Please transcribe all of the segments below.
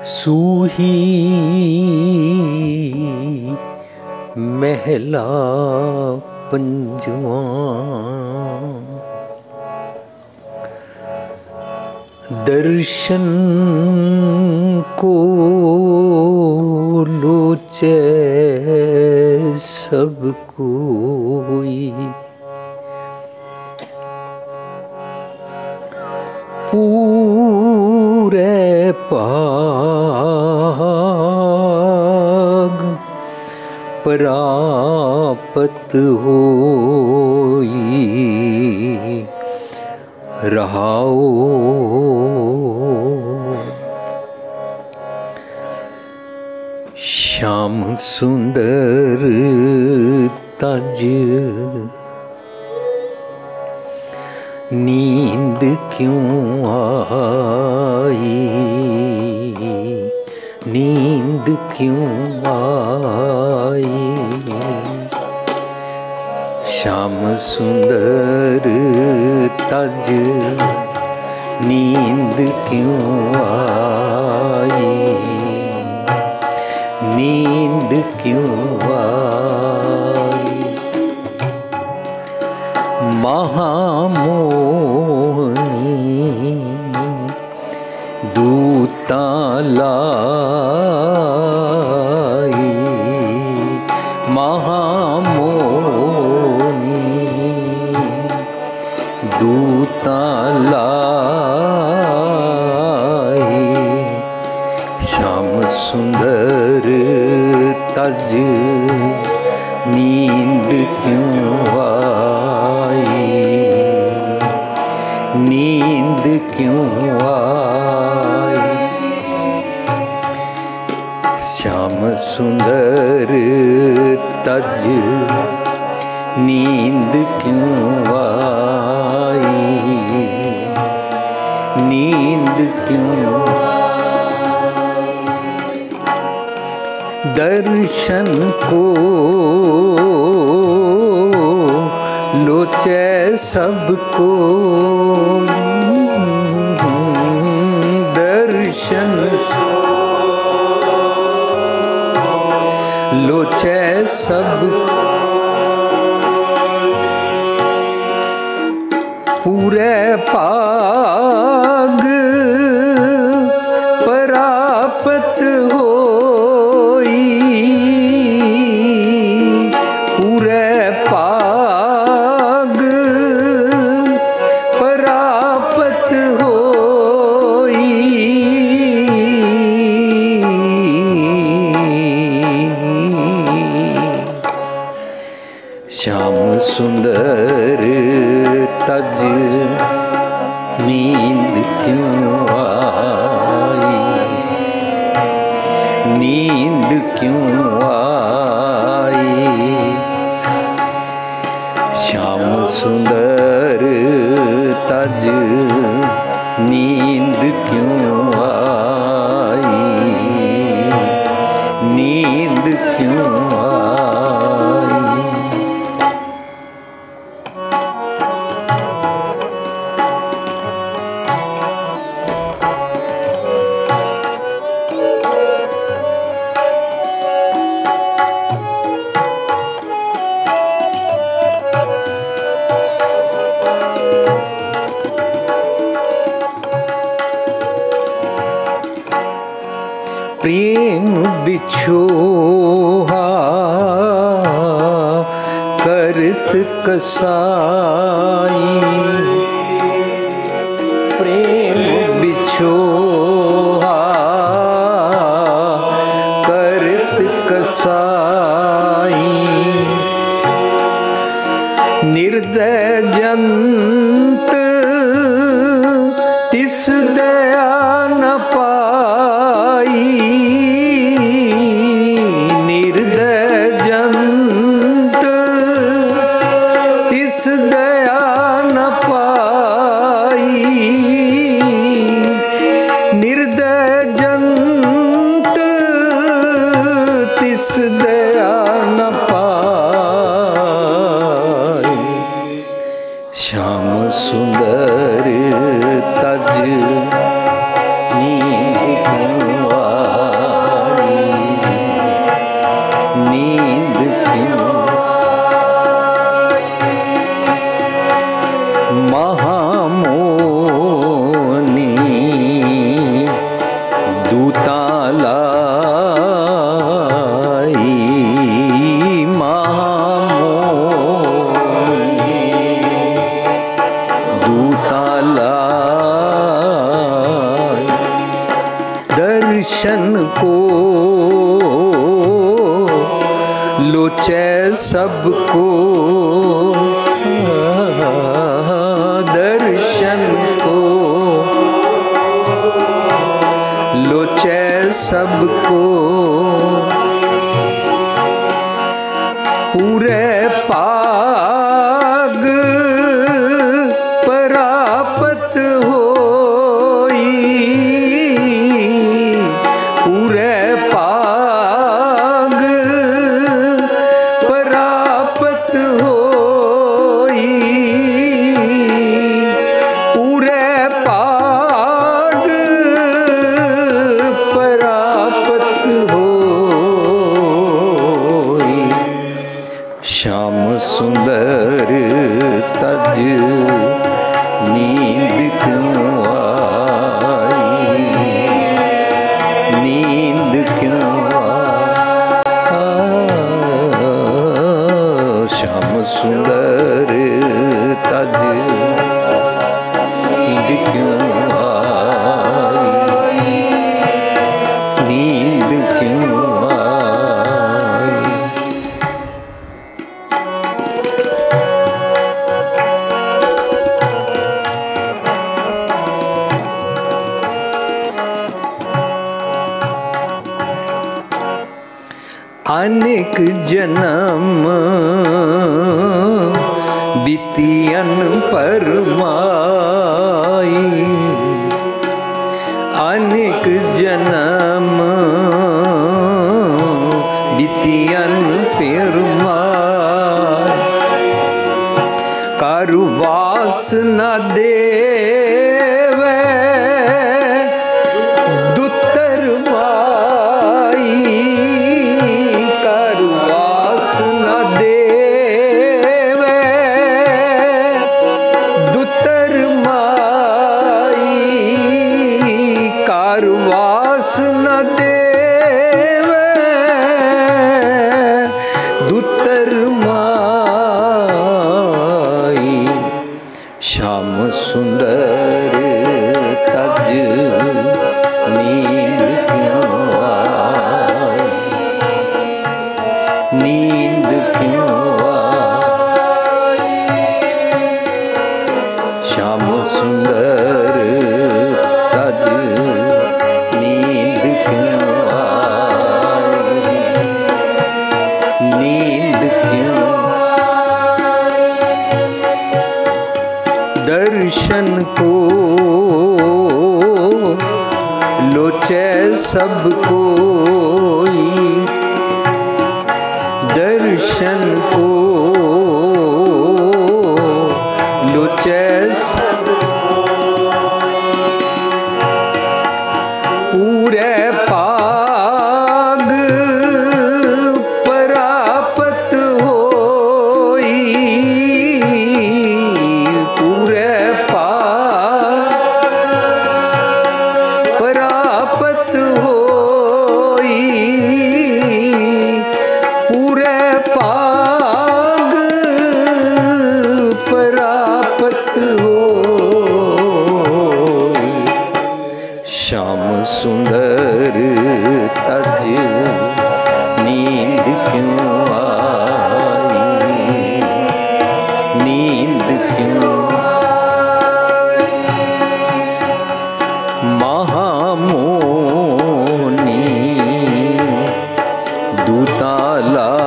सूही महला पंजवा, दर्शन को लोचे सब कोई, पूरे पाग प्राप्त होई रहाओ। श्याम सुंदर तज नींद क्यों आई, नींद क्यों आई। श्याम सुंदर तज नींद क्यों आई, नींद क्यों आई। महामोहनी दूता लाई, महामोहनी दूता लाई। श्याम सुंदर तज नींद क्यों आई, नींद क्यों आई। श्याम सुंदर तज नींद क्यों आई, नींद क्यों। दर्शन को लोचे सबको, दर्शन लोचे सब, पूरे पाग प्राप्त होई, पूरे पाग प्राप्त होई। श्याम सुंदर तज नींद क्यों आई, नींद क्यों आई। श्याम सुंदर तज नींद क्यों आई, नींद क्यों आई। प्रेम बिछोहा करत कसाई, प्रेम बिछोहा करत कसाई। निर्दय जंत तिस दया न पाई, निर्दय जंत तिस दया न पाई, निर्दय जंत तिस दया न पाई। श्याम सुंदर तज नींद क्यों आई, नींद क्यों महामोनी दूतालाई, महामोनी दूतालाई, दर्शन को लोचे सबको, दर्शन को लोचे सबको, पूरे पाग परापत होई, पूरे पाग परापत होई, पूरे पाग परापत होई, श्याम सुंदर तज नींद क्यों आई, नींद क्यों आई, श्याम सुंदर तज नींद क्यों आई, नींद क्यों आई। अनेक जन्म बीतियन परमाई, अनेक जन्म बीतियन परमाई, कारुवास न देवे दुत्तर माई, कारुवास न देवे दुत्तर माई, कारुवास न देवे दुत्तर माई, श्याम सुंदर तज नींद क्यों आई, नींद क्यों आई, श्याम सुंदर तज नींद क्यों आई, नींद क्यों, दर्शन को लोचे सब कोई, दर्शन को लोचे सब पूरे पाग परापत होई, पूरे पाग परापत होई, पूरे पाग परापत होई, श्याम सुंदर तज नींद क्यों आई, नींद क्यों, महामोनी दूतालाई,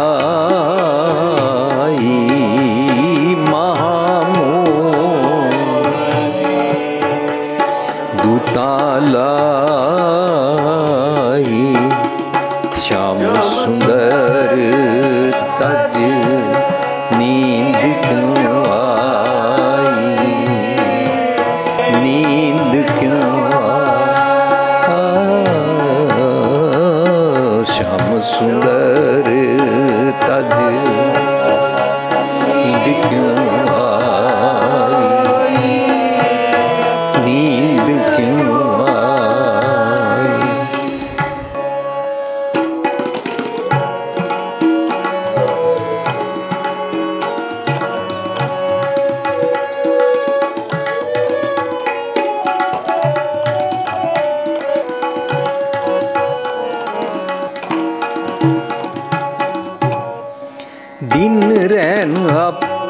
महामोनी दूतालाई, श्याम सुंदर तज नींद क्यों आई,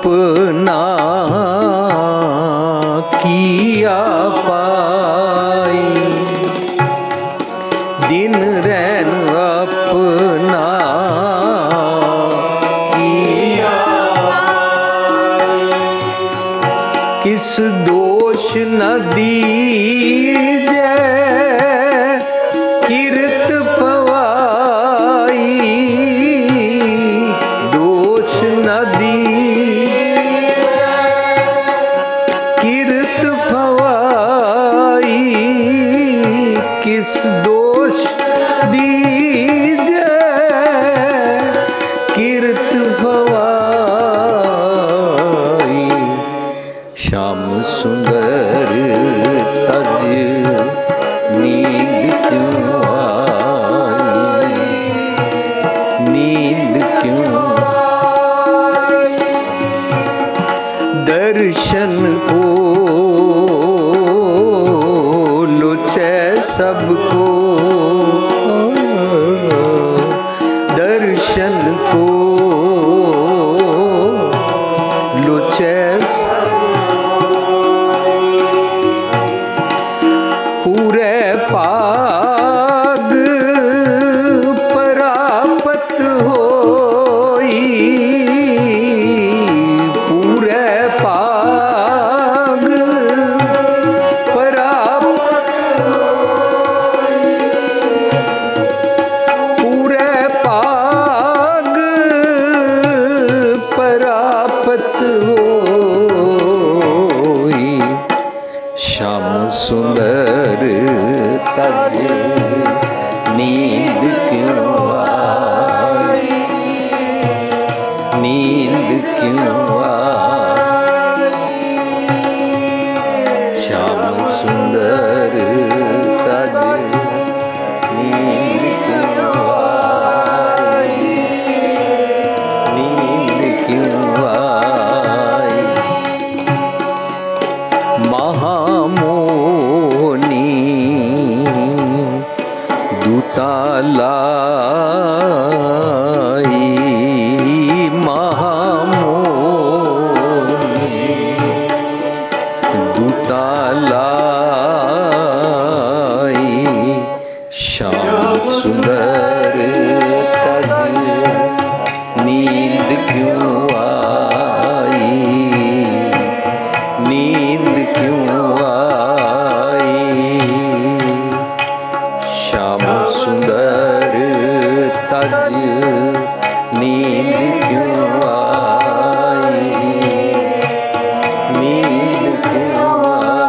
अपना किया पाई, दिन रैन अपना किया किस दोष न दीजे किरत पवाई, दोष न किरत भवाई, किस दोष दीजे किरत भवाई, श्याम सुंदर तज नींद क्यों आई, नींद क्यों दर्शन को लुचे सबको, दर्शन को लुचे पूरे पाग परापत होई, पूरे पाग परापत, पूरे पाग परापत होई, श्याम सुंदर तज नींद क्यों आई, नींद क्यों आई, श्याम सुंदर तज नींद क्यों आई, नींद क्यों आई, महामोनी दूतालाई, महामोनी दूतालाई, श्याम सुंदर तज नींद क्यों आई, नींद क्यों आई, श्याम सुंदर तज नींद क्यों आई, नींद क्यों आई।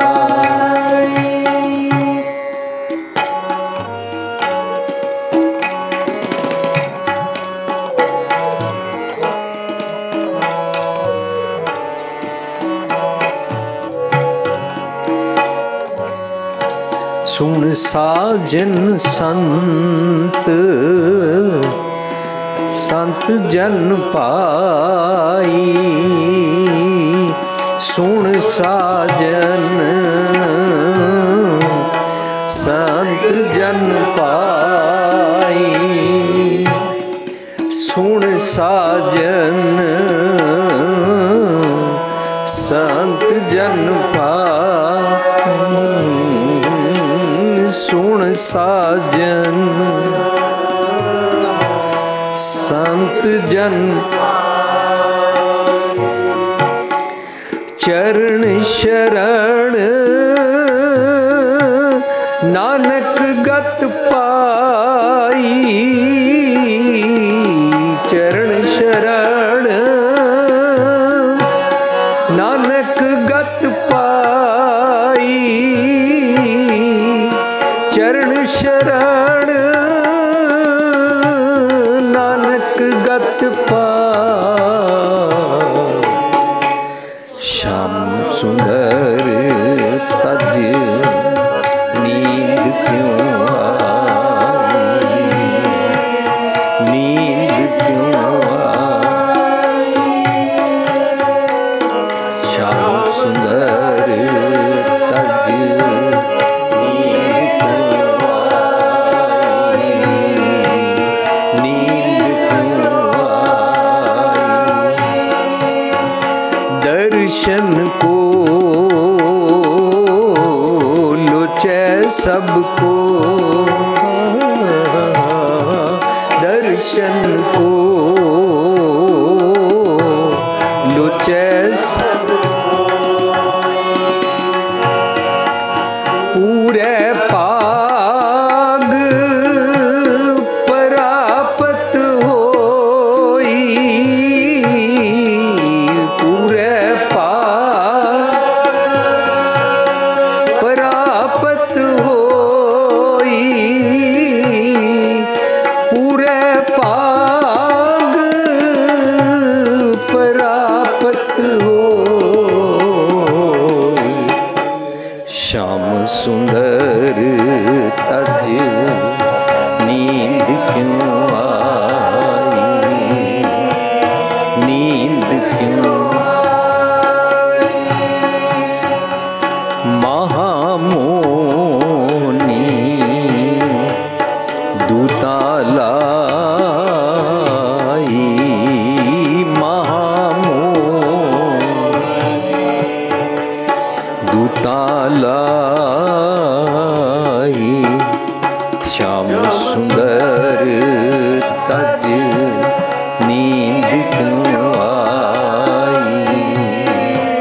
सुन साजन संत संत जन पाई, सुन साजन संत जन पाई, सुन साजन संत जन पाई, सुन साजन संत जन चरण शरण नानक गत पाई, चरण शरण नानक गत पाई, चरण शरण नानक गत पाई, श्याम सुंदर तज नींद क्यों आई, नींद क्यों आई, श्याम सुंदर तज नींद क्यों आई, नींद क्यों आई, दर्शन को लोचे सबको, दर्शन को लोचे पूरे पाग परापत होई, पूरे पाग परापत होई, पूरे पाग परापत होई। श्याम सुंदर तज नींद क्यों आई, नींद क्यों। महामोनी दूतालाई, दूतालाई। श्याम सुंदर तज नींद क्यों आई,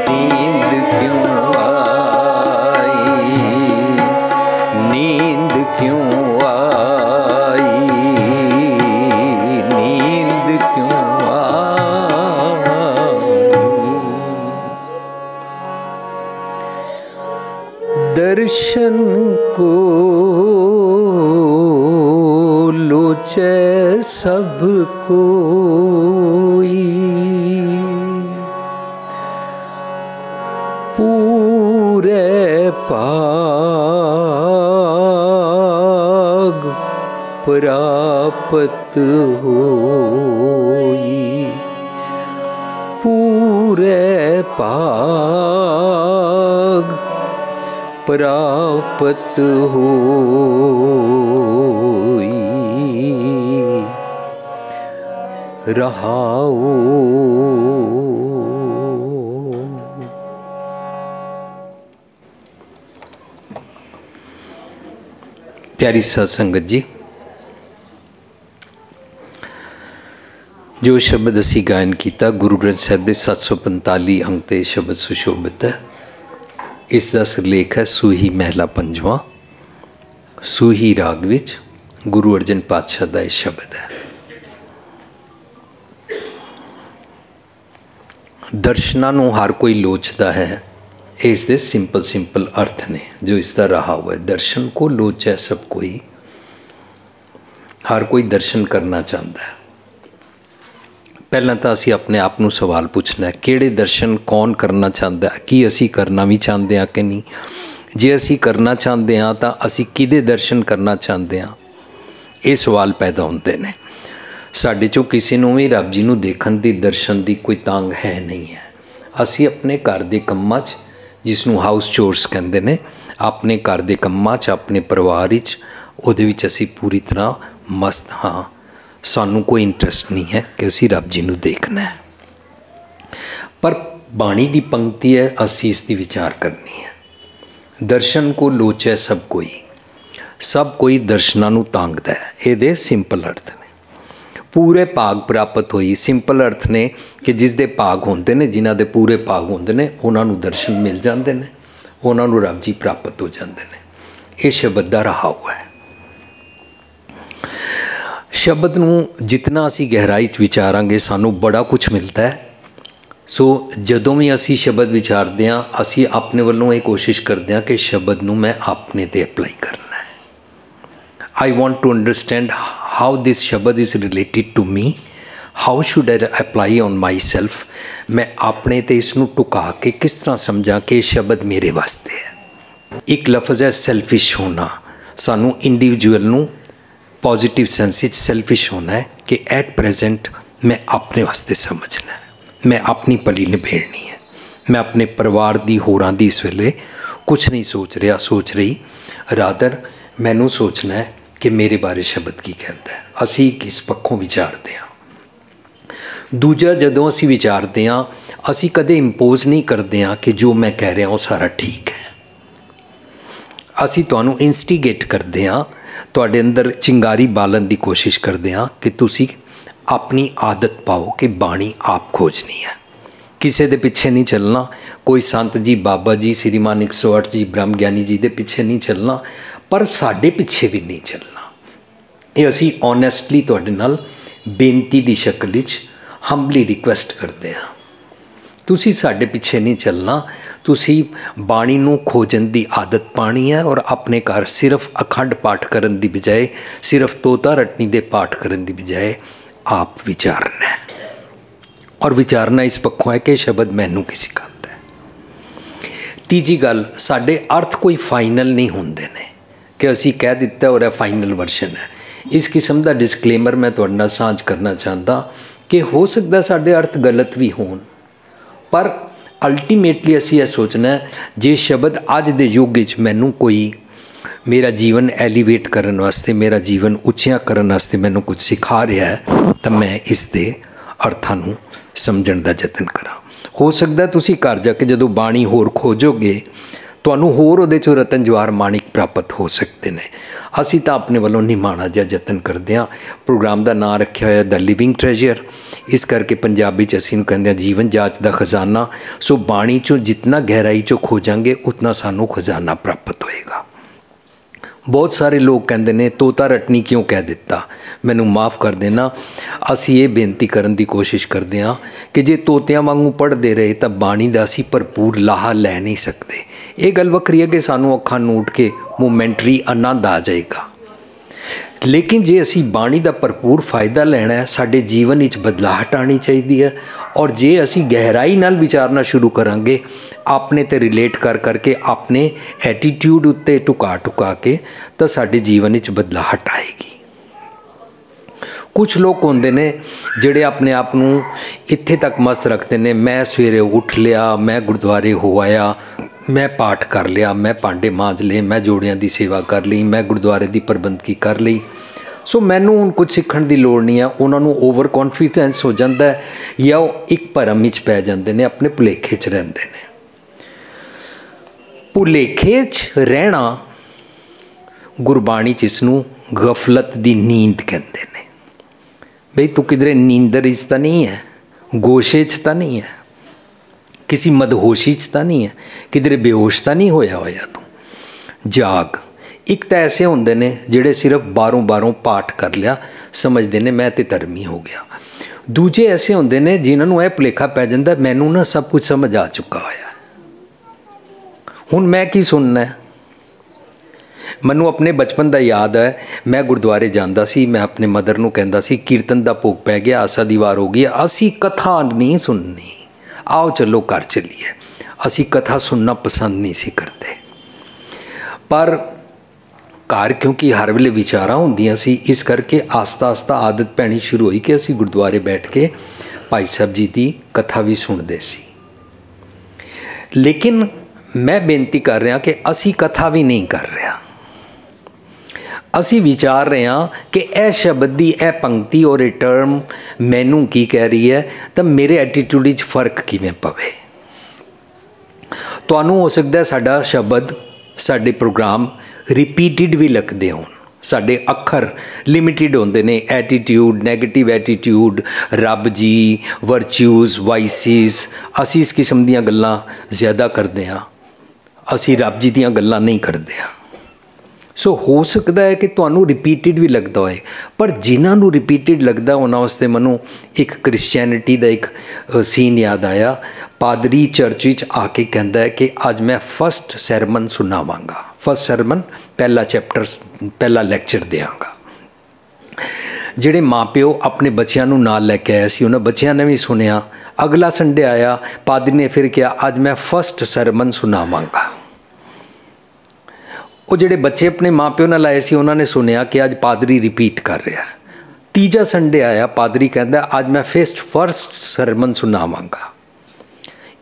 नींद क्यों आई, नींद क्यों आई, नींद क्यों दर्शन को लोचे सब कोई, पूरे पाग प्राप्त होई, पूरे पाग प्राप्त होई। रहाओ प्यारी सत्संगत जी, जो शब्द असी गायन किया गुरु ग्रंथ साहिब के 745 अंक ते शब्द सुशोभित है। इसका सिरलेख है सूही महला पंजवां, सूही राग विच गुरु अर्जन पातशाह का यह शब्द है। दर्शनां नूं हर कोई लोचदा है, इसके सिंपल सिंपल अर्थ ने जो इसका रहा हुआ है। दर्शन को लोचे सब कोई, हर कोई दर्शन करना चाहता है। पहला तो असी अपने आप को सवाल पूछना है, किहड़े दर्शन कौन करना चाहता है, कि असी करना भी चाहते हैं कि नहीं। जे असी करना चाहते हैं तो असी किहदे दर्शन करना चाहते हैं, ये सवाल पैदा होंदे ने। साडे चों किसी नूं भी रब जी नूं देखण दी दर्शन दी कोई तांग है नहीं है। असी अपने घर दे कम्मां च, जिसनूं हाउस चोर्स कहंदे ने, अपने घर दे कम्मां च, अपने परिवार विच, उहदे विच असी पूरी तरह मस्त हाँ। सानू कोई इंटरस्ट नहीं है कि असी रब जी नूं देखना है। पर बाणी दी पंक्ति है, असी इसकी विचार करनी है। दर्शन को लोचे सब कोई दर्शनां नूं तांगदा है। ये सिंपल अर्थ ने। पूरे भाग प्राप्त होई, सिंपल अर्थ ने कि जिसदे भाग होंदे ने, जिन्हां दे पूरे भाग होंदे ने, उन्हां नूं दर्शन मिल जाते हैं, उन्हां नूं रब जी प्राप्त हो जाते हैं। ये शब्द दा रहा हुआ है। शब्द नूं जितना असी गहराई च विचारांगे सानू बड़ा कुछ मिलता है। सो जदों भी असी शब्द विचारते हैं, असी अपने वालों ये कोशिश करते हैं कि शब्द नूं मैं अपने ते अप्लाई करना है। I want to understand how this शब्द is related to me, how should I apply on myself. मैं अपने ते इसनूं टुका के किस तरह समझा कि शब्द मेरे वास्ते है। एक लफ्ज़ है सैल्फिश होना। सानू इंडिविजुअल नूं पॉजिटिव सेंस विच सैल्फिश होना है कि एट प्रेजेंट मैं अपने वास्ते समझना है, मैं अपनी पली निभेड़नी है, मैं अपने परिवार दी होरां दी इस वेले कुछ नहीं सोच रहा सोच रही, रादर मैनू सोचना है कि मेरे बारे शब्द की कहता है। असी किस पक्षों विचारते हैं। दूजा जदों असी विचारते हाँ असी कदे इंपोज नहीं करते हाँ कि जो मैं कह रहा वो सारा ठीक है। असी तुहानू इंस्टीगेट करते हाँ, तुहाडे अंदर चिंगारी बालन की कोशिश करते हाँ कि तुसी अपनी आदत पाओ कि बाणी आप खोजनी है, किसी दे पिछे नहीं चलना। कोई संत जी, बाबा जी, श्रीमान 108 जी, ब्रह्म ज्ञानी जी दे पिछे नहीं चलना, पर साडे पिछे भी नहीं चलना। ये असी ऑनेस्टली तुहाडे नाल बेनती की शक्ल विच हंबली रिक्वेस्ट करते हैं, तुसी साडे पिछे नहीं चलना। तुसी बाणी नूं खोजन की आदत पानी है और अपने घर सिर्फ अखंड पाठ करन की बजाय, सिर्फ तोता रटनी दे पाठ करन की बजाय आप विचारना है। और विचारना इस पक्षों है कि शब्द मैनू की सिखाता है। तीजी गल, साडे अर्थ कोई फाइनल नहीं होंदे ने कि असी कह दिता और फाइनल वर्जन है। इस किस्म का डिस्कलेमर मैं तुहाडे नाल सांझ करना चाहता कि हो सकता साडे अर्थ गलत भी होण, पर अल्टीमेटली असी यह सोचना है जे शब्द अज दे युग विच मैनू कोई मेरा जीवन एलीवेट करने वास्ते, मेरा जीवन उच्चिया करने वास्ते मैनू कुछ सिखा रहा है, तो मैं इस दे अर्थां नूं समझण दा यतन करा। हो सकता तुसी घर जाके जदों बाणी होर खोजोगे तुहानूं होर उहदे चों रतन जवाहर माणिक प्राप्त हो सकते हैं। असी तो अपने वालों निमाणा जिहा यतन करते हैं। प्रोग्राम का नाम रखा होया द लिविंग ट्रेजर, इस करके पंजाबी च असीं कहते हैं जीवन जाच का खजाना। सो बाणी चों जितना गहराई चों खोजांगे उतना सानूं खजाना प्राप्त होएगा। बहुत सारे लोग कहते हैं तोता रटनी क्यों कह दिता, मैनू माफ़ कर देना। असी ये बेनती करने की कोशिश करते हैं कि जे तोतियां वांगू पढ़ते रहे तो बाणी का असी भरपूर लाहा लै नहीं सकते। ये गल वक्री है कि सानू अखां नूट के मोमेंटरी आनंद आ जाएगा, लेकिन जे असी बाणी का भरपूर फायदा लेना है, साडे जीवन विच बदलाहट आनी चाहिए है। और जे असी गहराई नाल विचारना शुरू करांगे, अपने ते रिलेट कर करके, अपने एटीट्यूड उत्ते टुका के, तो साडे जीवन विच बदलाहट आएगी। कुछ लोग होंदे ने जिहड़े अपने आप नूं इत्थे तक मस्त रखते ने, मैं सवेरे उठ लिया, मैं गुरुद्वारे हो आया, मैं पाठ कर लिया, मैं भांडे मांज ले, मैं जोड़ियां की सेवा कर ली, मैं गुरुद्वारे की प्रबंधकी कर ली। सो मैनू हुण कुछ सीखण की लोड़ नहीं है। उन्होंने ओवर कॉन्फिडेंस हो जाता है या वो एक भरम विच पै जाते हैं, अपने भुलेखे च रहिंदे ने। भुलेखे च रहना गुरबाणी च इसनूं गफलत की नींद कहते हैं। बई तू किधरे नींदर च तो नहीं है, गोशे च तो नहीं है, किसी मदहोशी च तो नहीं है, किधरे बेहोश तो नहीं होया तू। जाग। एक तो ऐसे होंदे ने जिहड़े सिर्फ बारों पाठ कर लिया, समझते ने मैं तो धर्मी हो गया। दूजे ऐसे होंदे ने जिन्होंने यह भुलेखा पै जाता मैनू ना सब कुछ समझ आ चुका होया, हुण मैं की सुनना है। मैनू अपने बचपन का याद है, मैं गुरुद्वारे जाता सी, मैं अपने मदर नूं कहंदा सी कीर्तन का भोग पै गया, आसा दी वार हो गई, असी कथा नहीं सुननी, आओ चलो घर चलीए। असी कथा सुनना पसंद नहीं सी करते, पर घर क्योंकि हर वेले विचारा होंदियां सी, इस करके आस्ता आस्ता आदत पैनी शुरू हुई कि असी गुरुद्वारे बैठ के भाई साहब जी की कथा भी सुनते सी। लेकिन मैं बेनती कर रहा कि असी कथा भी नहीं कर रहे, असी विचार रहे हैं कि यह शब्द की यह पंक्ति और ये टर्म मैनू की कह रही है, तो मेरे एटीट्यूड च फर्क किवें पवे। तुहानूं हो सकता है साडा शब्द, साडे प्रोग्राम रिपीटिड भी लगते होण, साडे अखर लिमिटिड होंदे ने, एटीट्यूड, नैगेटिव एटीट्यूड, रब जी, वर्च्यूज़, वाइसिस, असी इस किस्म दीयां गल्लां ज़्यादा करते हैं, असी रब जी दीयां गल्लां नहीं करते हैं। सो हो सकता है कि तुहानूं रिपीटिड भी लगता होए, पर जिन्होंने रिपीटिड लगता उन्होंने वास्ते मैनूं एक क्रिश्चियनिटी का एक सीन याद आया। पादरी चर्च विच आके कहता है कि अज मैं फस्ट सरमन सुनावांगा, फस्ट सरमन पहला चैप्टर, पहला लैक्चर देंगा। जिहड़े माँ प्यो अपने बच्चों नूं नाल लैके आए सी, उन्होंने बच्चों ने भी सुनिया। अगला संडे आया, पादरी ने फिर कहा अज मैं फस्ट सरमन सुनावांगा। वो जिहड़े बच्चे अपने माँ प्यो नाल आए सी, उन्होंने सुनिया कि अज पादरी रिपीट कर रहा है। तीजा संडे आया, पादरी कहता अज मैं फस्ट सरमन सुनावांगा।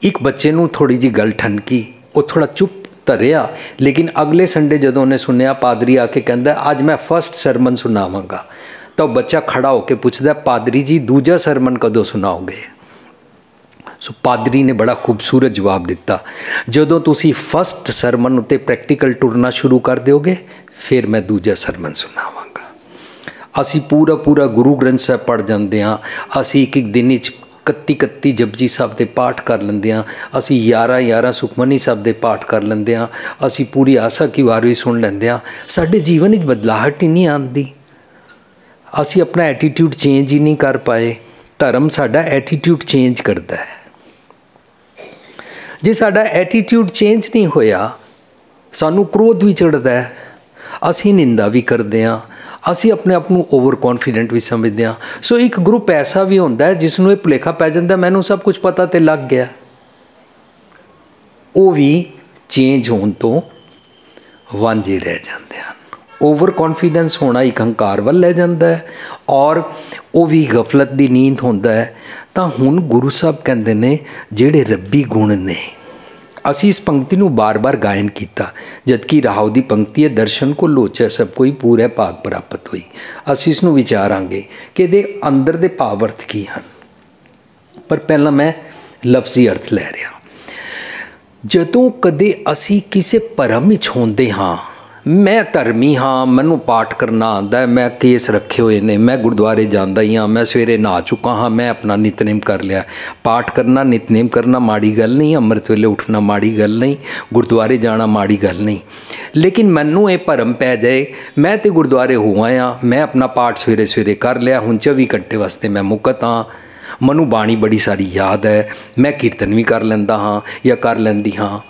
एक बच्चे नूं थोड़ी जी गल ठनकी, वो थोड़ा चुप धरिया, लेकिन अगले संडे जदों उन्हें सुनिया पादरी आके कहता अज मैं फस्ट सरमन सुनावांगा, तो बच्चा खड़ा होकर पूछता, पादरी जी दूजा सरमन कदों सुनाओगे? सो पादरी ने बड़ा खूबसूरत जवाब दिता, जदों तुसी फस्ट सरमन उत्ते प्रैक्टिकल टुरना शुरू कर दोगे फिर मैं दूजा सरमन सुनावांगा। असी पूरा पूरा गुरु ग्रंथ साहब पढ़ जाते हाँ, असी एक एक दिन 31 जपजी साहब के पाठ कर लेंदे हाँ, असी 11 सुखमनी साहब के पाठ कर लेंदे हाँ, असी पूरी आसा की वार भी सुन लेंदे हाँ, साडे जीवन में बदलाहट ही नहीं आती। असी अपना एटीट्यूड चेंज ही नहीं कर पाए। धर्म साडा एटीट्यूड चेंज करता है। जे साडा एटीट्यूड चेंज नहीं होया, सानू क्रोध भी चढ़ता है, असी निंदा भी करते हैं, असी अपने आप को ओवर कॉन्फिडेंट भी समझते हैं। सो एक ग्रुप ऐसा भी होता है जिसनों ये भुलेखा पै जाता, मैनू सब कुछ पता तो लग गया, वो भी चेंज होने तो वांझे रह जाते हैं। ओवर कॉन्फिडेंस होना एक हंकार वाल लै जाता है और वो भी गफलत की नींद होता है। तो हुण गुरु साहब कहते ने जिहड़े रब्बी गुण ने, असी इस पंक्ति को बार बार गायन किया, जबकि राहु की पंक्ति है, दर्शन को लोचा सब कोई पूरे भाग प्राप्त हुई। असी इसनूं विचारांगे कि इहदे अंदर दे भाव अर्थ की हैं, पर पहला मैं लफ्जी अर्थ लै रहा। जदों कदे असी किसी भरम विच होंदे हाँ, मैं धर्मी हाँ, मैनू पाठ करना आंदा है, मैं केस रखे हुए ने, मैं गुरुद्वारे जांदा ही हाँ, मैं सवेरे नहा चुका हाँ, मैं अपना नितनेम कर लिया। पाठ करना नितनेम करना माड़ी गल नहीं, अमृत वेले उठना माड़ी गल नहीं, गुरुद्वारे जाना माड़ी गल नहीं। लेकिन मैनू ये भरम पै जाए, मैं तो गुरुद्वारे हो आया, मैं अपना पाठ सवेरे सवेरे कर लिया, हुण 24 घंटे वास्ते मैं मुकत हाँ, मनु बाणी बड़ी सारी याद है, मैं कीर्तन भी कर लैंदा हाँ या कर लैंदी हाँ।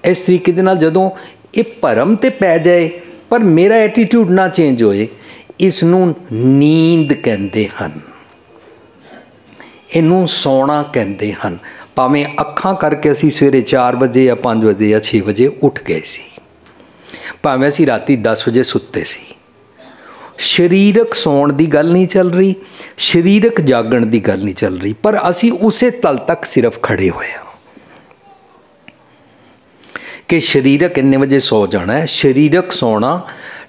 इस तरीके दे नाल जदों ये भरम तो पै जाए पर मेरा एटीट्यूड ना चेंज होए, इसनूं नींद कहते हैं, इनू सौना कहते हैं। भावें अखां करके असी सवेरे 4 बजे या 5 बजे या 6 बजे उठ गए सी, भावें असी राती 10 बजे सुते सी, शरीरक सौण की गल नहीं चल रही, शरीरक जागण की गल नहीं चल रही, पर असी उसे तल तक सिर्फ खड़े हुए हैं कि शरीरक इन्ने बजे सौ जाना है। शरीरक सोना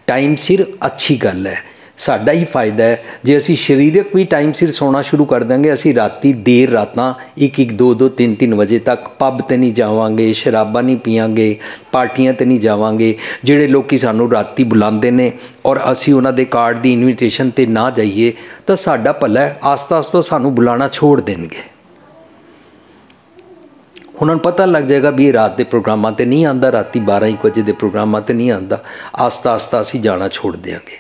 टाइम सिर अच्छी गल है, साडा ही फायदा है। जे असी शरीरक भी टाइम सिर सोना शुरू कर देंगे, असी राती देर रातां 1-1, 2-2, 3-3 बजे तक पब ते नहीं जावांगे, शराबा नहीं पीआंगे, पार्टियां ते नहीं जावांगे। जिहड़े लोग सानू राती बुलाते हैं और असी उन्हां दे कार्ड की इनविटेशन ते ना जाइए तो साडा भला है, आस्ता आस्ता सानू बुलाना छोड़ देंगे। उन्होंने पता लग जाएगा भी ये रात के प्रोग्रामां ते नहीं आंदा, राती 12-1 बजे के प्रोग्रामां ते नहीं आंदा, आस्ता आस्ता असी जाना छोड़ देंगे।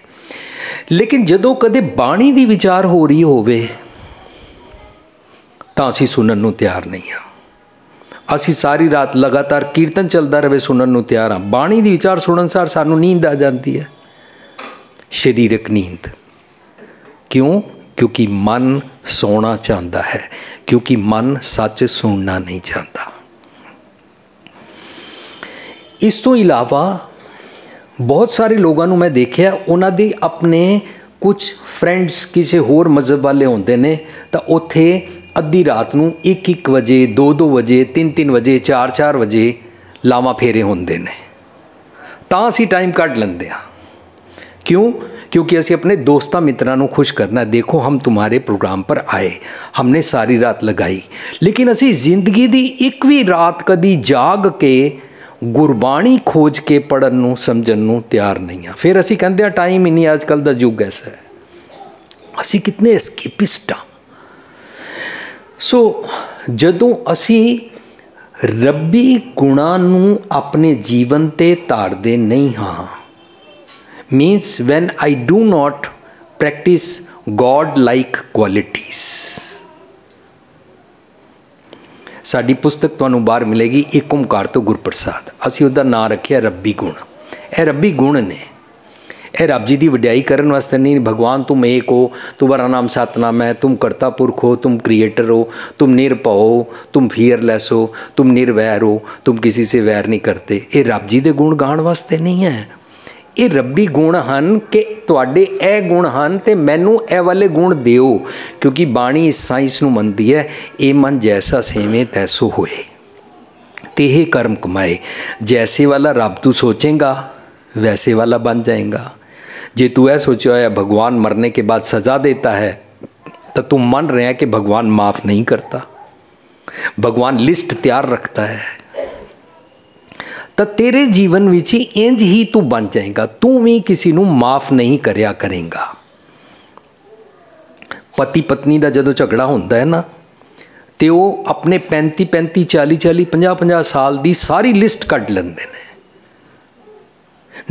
लेकिन जदों कदे बाणी दी विचार हो रही होवे तां असी सुनन नूं तैयार नहीं हाँ। असी सारी रात लगातार कीर्तन चलता रहे सुनन नूं तैयार हाँ, बाणी दी विचार सुनन सार सानूं नींद आ जाती है, शरीरक नींद। क्यों? क्योंकि मन सोना चाहता है, क्योंकि मन सच सुनना नहीं चाहता। इस तो इलावा बहुत सारे लोगों को मैं देखा, उन्होंने अपने कुछ फ्रेंड्स किसी होर मजहब वाले होंदे ने, तो उत्थे अद्धी रात नूं 1-1 बजे 2-2 बजे 3-3 बजे 4-4 बजे लावा फेरे होंदे ने, तां असीं टाइम कढ लैंदे हां। क्यों? क्योंकि असी अपने दोस्तों मित्रों को खुश करना, देखो हम तुम्हारे प्रोग्राम पर आए, हमने सारी रात लगाई, लेकिन असी जिंदगी की एक भी रात कदी जाग के गुरबाणी खोज के पढ़न नूं समझन नूं तैयार नहीं हाँ। फिर असी कहते हैं टाइम ही नहीं, अजकल का युग ऐसा है। असी कितने एस्केपिस्ट हाँ। सो जदों असी रब्बी गुणां नूं अपने जीवन ते तारदे नहीं हाँ, means when I do not practice God-like qualities। Sari पुस्तक तुहानू बाहर मिलेगी, एक ओंकार तो गुरप्रसाद, असी उसदा नाम रखिया रब्बी गुण। यह रब्बी गुण ने, यह रब जी की वड्याई करने वास्ते नहीं। भगवान तुम एक हो, तुम्हारा नाम सतनाम है, तुम कर्ता पुरख हो, तुम क्रिएटर हो, तुम निर्भव हो, तुम फियरलैस हो, तुम निर्वैर हो, तुम किसी से वैर नहीं करते। ये रब जी के गुण गाण वास्ते नहीं है, ये रब्बी गुण हैं कि तुहाडे ए गुण हैं तो मैनू ए वाले गुण दिओ। क्योंकि बाणी इस साइंस नूं मनदी है, ये मन जैसा सेवें तैसो होए, तेहे कर्म कमाए। जैसे वाला रब तू सोचेगा वैसे वाला बन जाएगा, जे तू ऐ सोचा है भगवान मरने के बाद सज़ा देता है तो तू मान रहे हैं कि भगवान माफ़ नहीं करता, भगवान लिस्ट तैयार रखता है। तो तेरे जीवन विच इंज ही तू बन जाएगा, तू भी किसी नू माफ़ नहीं करया करेगा। पति पत्नी का जदों झगड़ा होंदा है ना, तो वो अपने 35-35 40-40 50-50 साल की सारी लिस्ट कट लेंदे ने।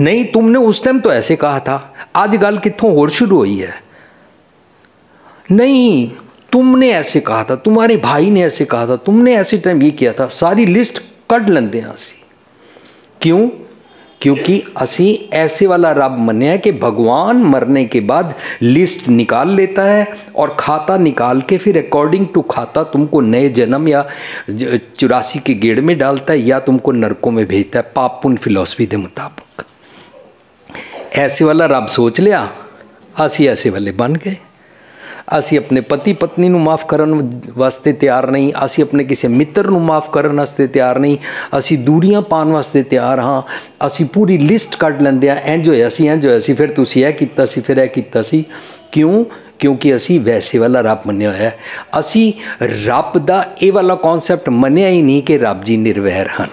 नहीं तुमने उस टाइम तो ऐसे कहा था, आज गल कित्थों होर शुरू हुई है। नहीं तुमने ऐसे कहा था, तुम्हारे भाई ने ऐसे कहा था, तुमने ऐसे टाइम ये किया था, सारी लिस्ट कट लेंदे हैं असी। क्यों? क्योंकि असी ऐसे वाला रब मन्या है कि भगवान मरने के बाद लिस्ट निकाल लेता है और खाता निकाल के फिर अकॉर्डिंग टू खाता तुमको नए जन्म या 84 के गेड़ में डालता है या तुमको नरकों में भेजता है, पाप पुण्य फिलॉसफी के मुताबिक। ऐसे वाला रब सोच लिया, असी ऐसे वाले बन गए। असी अपने पति पत्नी नू माफ़ करन वास्ते तैयार नहीं, असी अपने किसी मित्र नू माफ़ करन वास्ते तैयार नहीं, असी दूरियां पाने वास्ते तैयार हाँ। असी पूरी लिस्ट कट लेंदे आ, इंज होया सी इंज होया सी, फिर तुसी यह कीता सी, फिर यह कीता सी। क्यों? क्योंकि असी वैसे वाला रब मन्या है। असी रब दा ये वाला कॉन्सैप्ट मन्या ही नहीं कि रब जी निर्वैर हैं।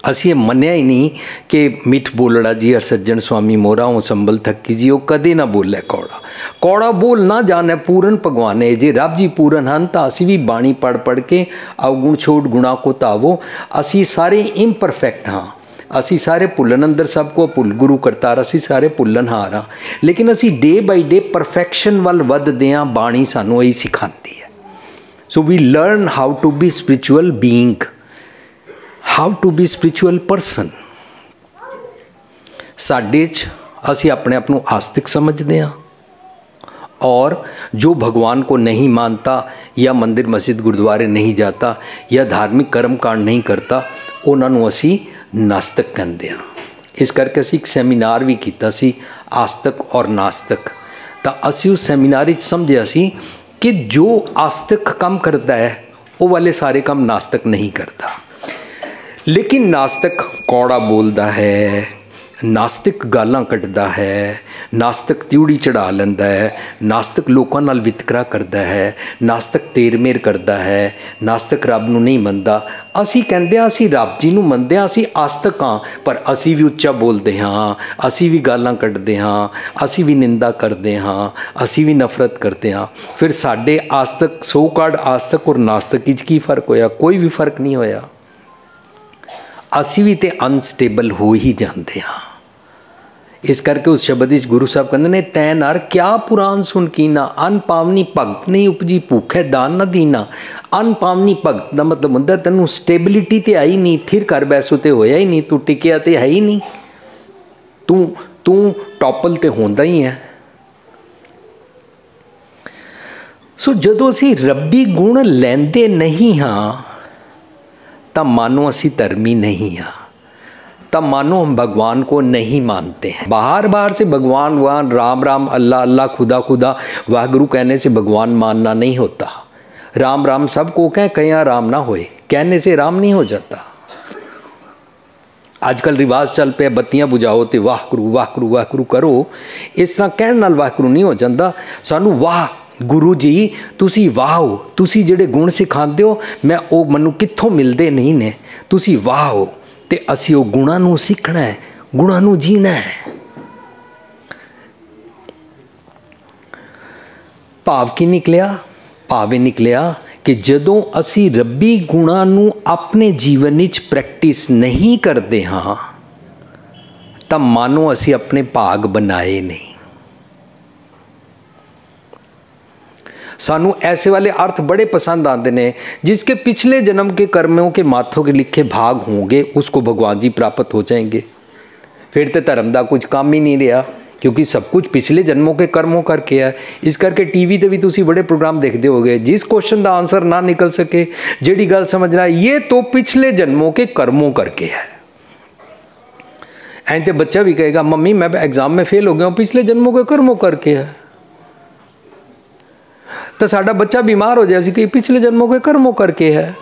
असी मन्या ही नहीं कि मिठ बोलड़ा जी हर सज्जन स्वामी मोरा हूँ संभल थकी जी, वो कदे ना बोले कौड़ा। कौड़ा बोल ना जाने पूरन भगवाने, जे रब जी पूरन हैं तो असी भी बाणी पढ़ पढ़ के अवगुण छोड़ गुणा को तावो। असी सारे इम्परफेक्ट हाँ, असी सारे भुलन अंदर सबको भुल गुरु करतार, असी सारे भुलन हार हाँ। लेकिन असी डे बाई डे परफेक्शन वाल वधदे हाँ, बाणी सानू यही सिखाती है। So we learn how to be spiritual being, how to be spiritual person. साडे च असी अपने आप को आस्तिक समझते हैं और जो भगवान को नहीं मानता या मंदिर मस्जिद गुरुद्वारे नहीं जाता या धार्मिक कर्म कांड नहीं करता, उन्होंने असी नास्तिक कहते हैं। इस करके असी एक सैमीनार भी किया सी आस्तिक और नास्तिक। तो असी उस सैमीनार समझिया सी कि जो आस्तिक काम करता है वो वाले सारे काम नास्तिक नहीं करता। लेकिन नास्तिक कौड़ा बोलता है, नास्तिक गालां कटदा है, नास्तिक त्यूड़ी चढ़ा लेंदा है, नास्तिक लोगों नाल वितकरा करता है, नास्तिक तेर मेर करता है, नास्तिक रब नूं नहीं मनदा। असी कहंदे हां असी रब जी नूं मनदे हां, असी आस्तिक हां, पर असी भी उच्चा बोलते हाँ, असी भी गालां कटदे हाँ, असी भी निंदा करते हाँ, असी भी नफरत करते हाँ। फिर साडे आस्तिक सो कार्ड आस्तिक और नास्तिक विच की फर्क होया? कोई भी फर्क नहीं होया। असी भी तो अनस्टेबल हो ही जाते हाँ। इस करके उस शब्द गुरु साहब कहते ने, तै नर क्या पुराण सुन कीना, अन पावनी भगत नहीं उपजी, भूखे दान न दीना। अन पावनी भगत का मतलब होंदा तेनू स्टेबिलिटी तो आई नहीं, थिर कर बैसो तो होया ही नहीं, तू टिकिया तो है ही नहीं, तू टॉपल तो होंदा ही है। सो जदों असी रब्बी गुण लैंदे नहीं हाँ तब मानो असी धर्मी नहीं हाँ, तब मानो हम भगवान को नहीं मानते हैं। बाहर बाहर से भगवान भगवान राम राम अल्लाह अल्लाह खुदा खुदा वाहगुरु कहने से भगवान मानना नहीं होता। राम राम सबको कहें, कहीं राम ना होए, कहने से राम नहीं हो जाता। आजकल रिवाज चल पे बत्तियां बुझाओ तो वाहगुरु वाहगुरु वाहगुरु करो, इस तरह कहने नाल वाहगुरु नहीं हो जाता। सानू वाह गुरु जी तुसी वाह हो, तुसी जेड़े गुण सिखाते हो मैं वो मनु कित्थों मिलते नहीं ने, तुसी वाह हो। ते असी वो गुणा नू सीखना है, गुणा नू जीना है। भाव की निकलिया? भावे निकलिया कि जदों असी रब्बी गुणा नू अपने जीवन विच प्रैक्टिस नहीं करते हाँ तब मानो असी अपने भाग बनाए नहीं। सानू ऐसे वाले अर्थ बड़े पसंद आते हैं, जिसके पिछले जन्म के कर्मों के माथों के लिखे भाग होंगे उसको भगवान जी प्राप्त हो जाएंगे। फिर तो धर्म का कुछ काम ही नहीं रहा, क्योंकि सब कुछ पिछले जन्मों के कर्मों करके है। इस करके टीवी ते भी तुसी बड़े प्रोग्राम देखते होगे, जिस क्वेश्चन का आंसर ना निकल सके, जिहड़ी गल समझना ये तो पिछले जन्मों के कर्मों करके है। ऐं तो बच्चा भी कहेगा मम्मी मैं एग्जाम में फेल हो गया हूँ, पिछले जन्मों के कर्मों करके है। तो साडा बच्चा बीमार हो जाए कि पिछले जन्मों के कर्मों करके है।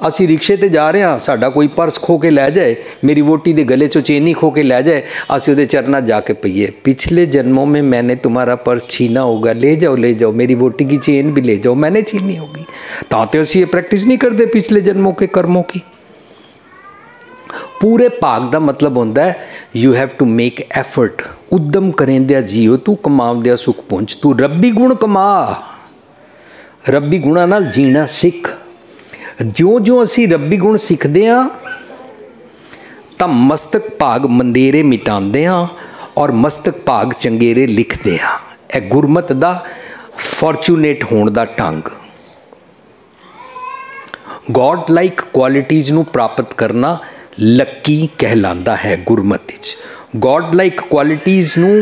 ਅਸੀਂ ਰਿਕਸ਼ੇ ਤੇ ਜਾ ਰਹੇ ਹਾਂ, ਸਾਡਾ ਕੋਈ ਪਰਸ ਖੋ ਕੇ ਲੈ ਜਾਏ, ਮੇਰੀ ਵੋਟੀ ਦੇ ਗਲੇ ਚੋਂ ਚੇਨੀ ਖੋ ਕੇ ਲੈ ਜਾए, ਅਸੀਂ ਉਹਦੇ ਚਰਨਾਂ ਜਾ ਕੇ ਪਈਏ, पिछले जन्मों में मैंने तुम्हारा पर्स छीना होगा, ले जाओ, मेरी वोटी की चेन भी ले जाओ, मैंने छीनी होगी। तो ਅਸੀਂ ये प्रैक्टिस नहीं करते पिछले जन्मों के कर्मों की। पूरे भाग का मतलब होता है you have to make effort, उद्यम करेंद्या जीओ, तू कमाउंदिया सुख पहुँच, तू रब्बी गुण कमा, रब्बी गुणा नाल जीना सिख। ज्यों ज्यों असी रब्बी गुण सीखते हाँ तो मस्तक भाग मंदेरे मिटाते हाँ और मस्तक भाग चंगेरे लिखते हाँ। यह गुरमत का फॉर्चूनेट होने का ढंग। गॉड लाइक क्वालिटीज़ नूं प्राप्त करना लक्की कहलाता है गुरमत विच। गॉड लाइक क्वालिटीज़ नूं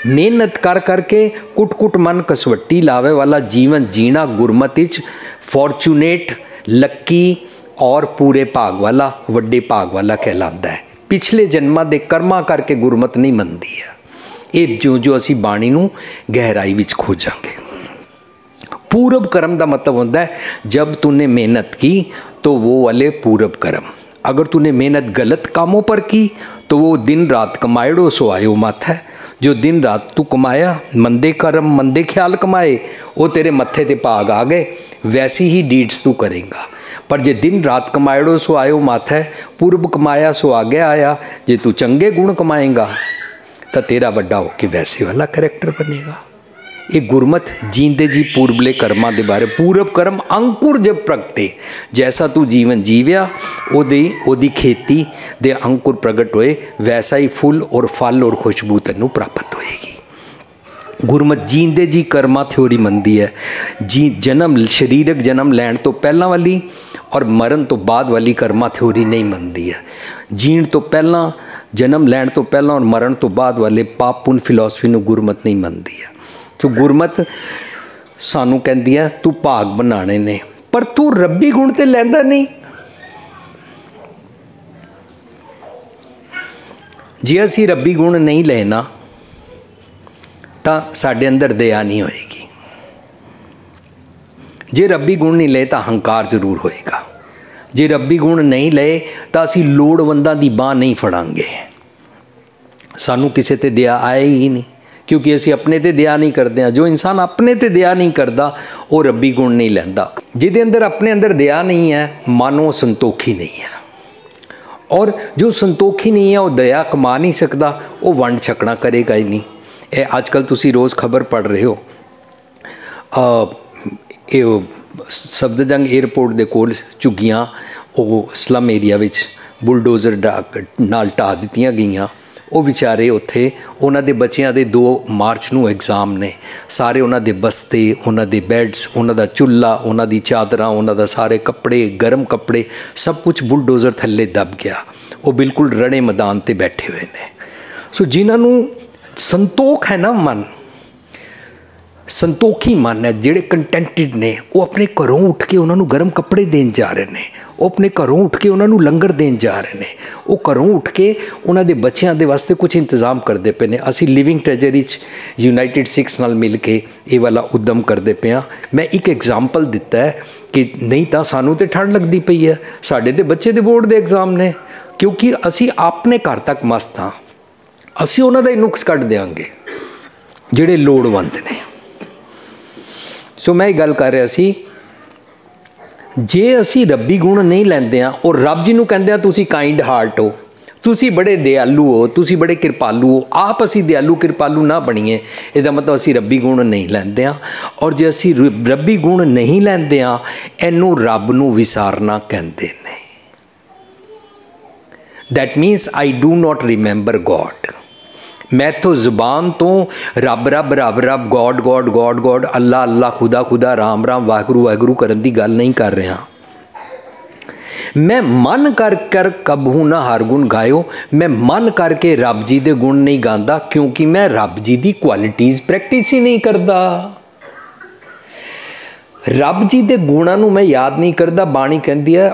मेहनत कर करके कुट कुट मन कसवट्टी लावे वाला जीवन जीना गुरमत विच फॉर्चूनेट, लक्की और पूरे भाग वाला, वड्डे भाग वाला कहलाता है। पिछले जन्मां दे कर्मां करके गुरमत नहीं मनदी है। ये जो असी बाणी नूं गहराई विच खोजांगे। पूरब कर्म का मतलब होता है जब तूने मेहनत की तो वो वाले पूरब कर्म। अगर तूने मेहनत गलत कामों पर की तो वो दिन रात कमाएड़ो सो आयो मत है। जो दिन रात तू कमाया, मंदे कर्म मंदे ख्याल कमाए, वो तेरे मत्थे ते भाग आ गए, वैसी ही डीड्स तू करेगा। पर जे दिन रात कमाएड़ो सो आयो मत है, पूर्व कमाया सो आगे आया, जे तू चंगे गुण कमाएगा तो तेरा बड़ा होके वैसे वाला करैक्टर बनेगा। ये गुरमत जींदे जी पूर्वले कर्मां दे बारे। पूरब कर्म अंकुर जब प्रगटे, जैसा तू जीवन जीव्या ओदी खेती दे अंकुर प्रगट होए, वैसा ही फुल और फल और खुशबू तैनू प्राप्त होएगी। गुरमत जींदे जी कर्मा थ्योरी मनदी है। जी जन्म शरीरक जन्म लैण तो पहला वाली और मरण तो बाद वाली कर्मा थ्योरी नहीं मनदी है। जीण तो पहला, जन्म लैण तो पहला और मरण तो बाद वाले पाप पुन फिलॉसफी नूं गुरमत नहीं मनदी है। तो गुरमत सानू कहती है तू भाग बनाने ने, पर तू रब्बी गुण तो लैंदा नहीं। जे असी रब्बी गुण नहीं लेना तो साडे अंदर दया नहीं होएगी। जे रब्बी गुण नहीं ले तो हंकार जरूर होएगा। जे रब्बी गुण नहीं ले तो असी लोड़वंदां दी बांह नहीं फड़ांगे। सानू किसी ते दया आए ही नहीं, क्योंकि असी अपने ते दया नहीं करते हैं। जो इंसान अपने ते दया नहीं करता वो रब्बी गुण नहीं लैंदा। जिहदे अंदर अपने अंदर दया नहीं है, मानो संतोखी नहीं है। और जो संतोखी नहीं है वो दया कमा नहीं सकता, वो वंड छकना करेगा ही नहीं। ये आजकल तुसी रोज़ खबर पढ़ रहे हो, सफदरजंग एयरपोर्ट के कोल झुग्गियां वो स्लम एरिया विच बुलडोजर नाल ढा दित्तियां गईयां। वो विचारे उत्थे उन्हां दे बच्चियां दे 2 मार्च नूं एग्जाम ने, सारे उन्हां दे बस्ते, उन्हां दे बैड्स, उन्हां दा चुल्ला, उन्हां दी चादरां, उन्हां दा सारे कपड़े, गर्म कपड़े, सब कुछ बुलडोजर थल्ले दब गया। वो बिल्कुल रणे मैदान ते बैठे हुए ने। सो जिन्हां नूं संतोख है ना, मन संतोखी मन है, जिहड़े कंटेंटिड ने, वो अपने घरों उठ के उन्होंने गर्म कपड़े देन जा रहे हैं। वो अपने घरों उठ के उन्होंने लंगर देन जा रहे हैं। वो घरों उठ के उन्होंने बच्चों के वास्ते कुछ इंतजाम करते पे ने। असी लिविंग ट्रेजरी यूनाइटेड सिक्स नाल मिल के ये वाला उद्यम करते पे हाँ। मैं एक एग्जाम्पल दिता है कि नहीं तो सानू तो ठंड लगती पई है, साडे ते बच्चे दे बोर्ड दे एग्जाम ने, क्योंकि असी अपने घर तक मस्त हाँ। असी उन्हां दा नुक्स कढ देंगे जिहड़े लोड़वंद ने। सो मैं गल कर रहा सी, जे असी रब्बी गुण नहीं लैंदे हाँ और रब जी नूं कहंदे हाँ तुसी काइंड हार्ट हो, तुसी बड़े दयालु हो, तुसी बड़े कृपालु हो, आप असी दयालु कृपालु ना बणीए, इहदा मतलब असी रब्बी गुण नहीं लैंदे हाँ। और जे असी रब्बी गुण नहीं लैंदे हाँ, इहनूं रब नूं विसारना कहंदे ने। That मीनस I do not remember God. मैं तो ज़ुबान तो रब रब रब रब, गॉड गॉड गॉड गॉड, अल्लाह अल्लाह, खुदा खुदा, राम राम, वाहगुरू वाहगुरू करन दी गल नहीं कर रहा। मैं मन कर कर कबहू ना हर गुण गायो। मैं मन करके रब जी दे गुण नहीं गांदा, क्योंकि मैं रब जी दी क्वालिटीज़ प्रैक्टिस ही नहीं करता। रब जी दे गुणां नूं मैं याद नहीं करता। बाणी कहती है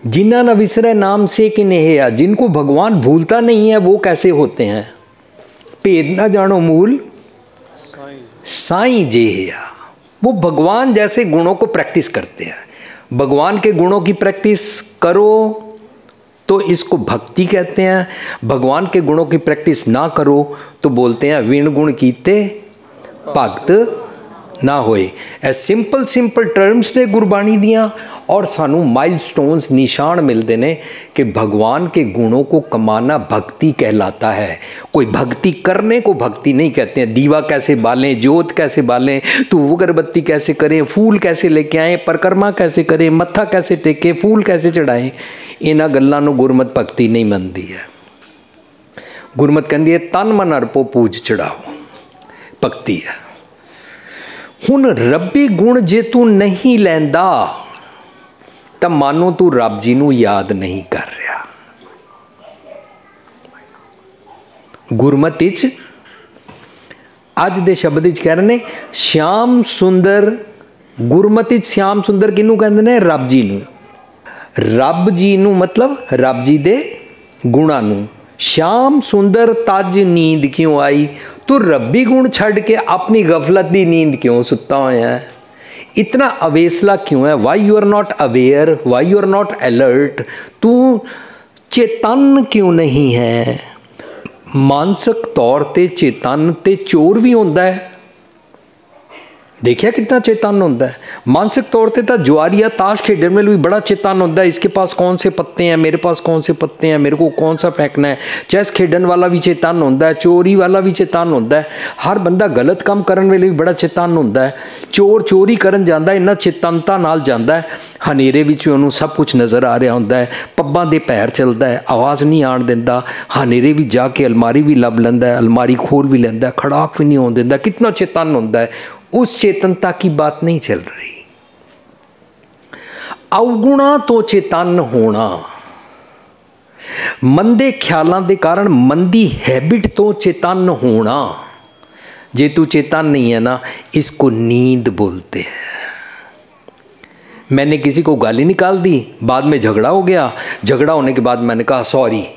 जिन्ना न विसरे नाम से कि नेहिया, जिनको भगवान भूलता नहीं है वो कैसे होते हैं। भेद ना जानो मूल साईं जेहिया, वो भगवान जैसे गुणों को प्रैक्टिस करते हैं। भगवान के गुणों की प्रैक्टिस करो तो इसको भक्ति कहते हैं, भगवान के गुणों की प्रैक्टिस ना करो तो बोलते हैं विण गुण कीते भगत ना होए। ए सिंपल टर्म्स ने गुरबाणी दियाँ और सानू माइलस्टोन्स निशान मिलते हैं कि भगवान के गुणों को कमाना भक्ति कहलाता है। कोई भक्ति करने को भक्ति नहीं कहते हैं। दीवा कैसे बालें, जोत कैसे बालें, तो अगरबत्ती कैसे करें, फूल कैसे लेके आएँ, परिक्रमा कैसे करें, मत्था कैसे टेके, फूल कैसे चढ़ाएं, इन्हां गल्लां नूं गुरमत भक्ति नहीं मनती है। गुरमत कहती है तन मन अर्पो पूज चढ़ाओ, भक्ति है। हुण रब्बी गुण जे तू नहीं लैंदा तो मानो तू रब जी नूं याद नहीं कर रहा। गुरमत विच अज दे शब्द कह रहे ने श्याम सुंदर। गुरमत विच श्याम सुंदर किनू कहंदे ने? रब जी नूं। रब जी नूं मतलब रब जी दे गुणां नूं। श्याम सुंदर तज नींद क्यों आई, तू रब्बी गुण छड़ के अपनी गफलत दी नींद क्यों सुता होया है? इतना अवेसला क्यों है? Why you are not aware, why you are not alert? तू चेतन क्यों नहीं है? मानसिक तौर ते चेतन ते चोर भी होंदा है। देखिया कितना चेतन होता है। मानसिक तौर पे तो जुआरिया ताश खेडने में भी बड़ा चेतन होता है। इसके पास कौन से पत्ते हैं, मेरे पास कौन से पत्ते हैं, मेरे को कौन सा फेंकना है। चेस खेडन वाला भी चेतन होता है, चोरी वाला भी चेतन होता है। हर बंदा गलत काम करने वाले भी बड़ा चेतन होता है। चोर चोरी करन जाता है, इन्ना चेतनता नाल जाता है। हनेरे विच उन्होंने सब कुछ नज़र आ रहा होता है। पब्बां दे पैर चलता है, आवाज़ नहीं आण दिंदा। हनेरे भी जाके अलमारी भी लभ लैंदा है, अलमारी खोल भी लैंदा है, खड़ाक भी नहीं होने दिंदा। कितना चेतन होता है। उस चेतनता की बात नहीं चल रही। अवगुणा तो चेतन होना, मंदे ख्यालों के कारण मंदी हैबिट तो चेतन होना। जे तू चेतन नहीं है ना, इसको नींद बोलते हैं। मैंने किसी को गाली निकाल दी, बाद में झगड़ा हो गया। झगड़ा होने के बाद मैंने कहा सॉरी,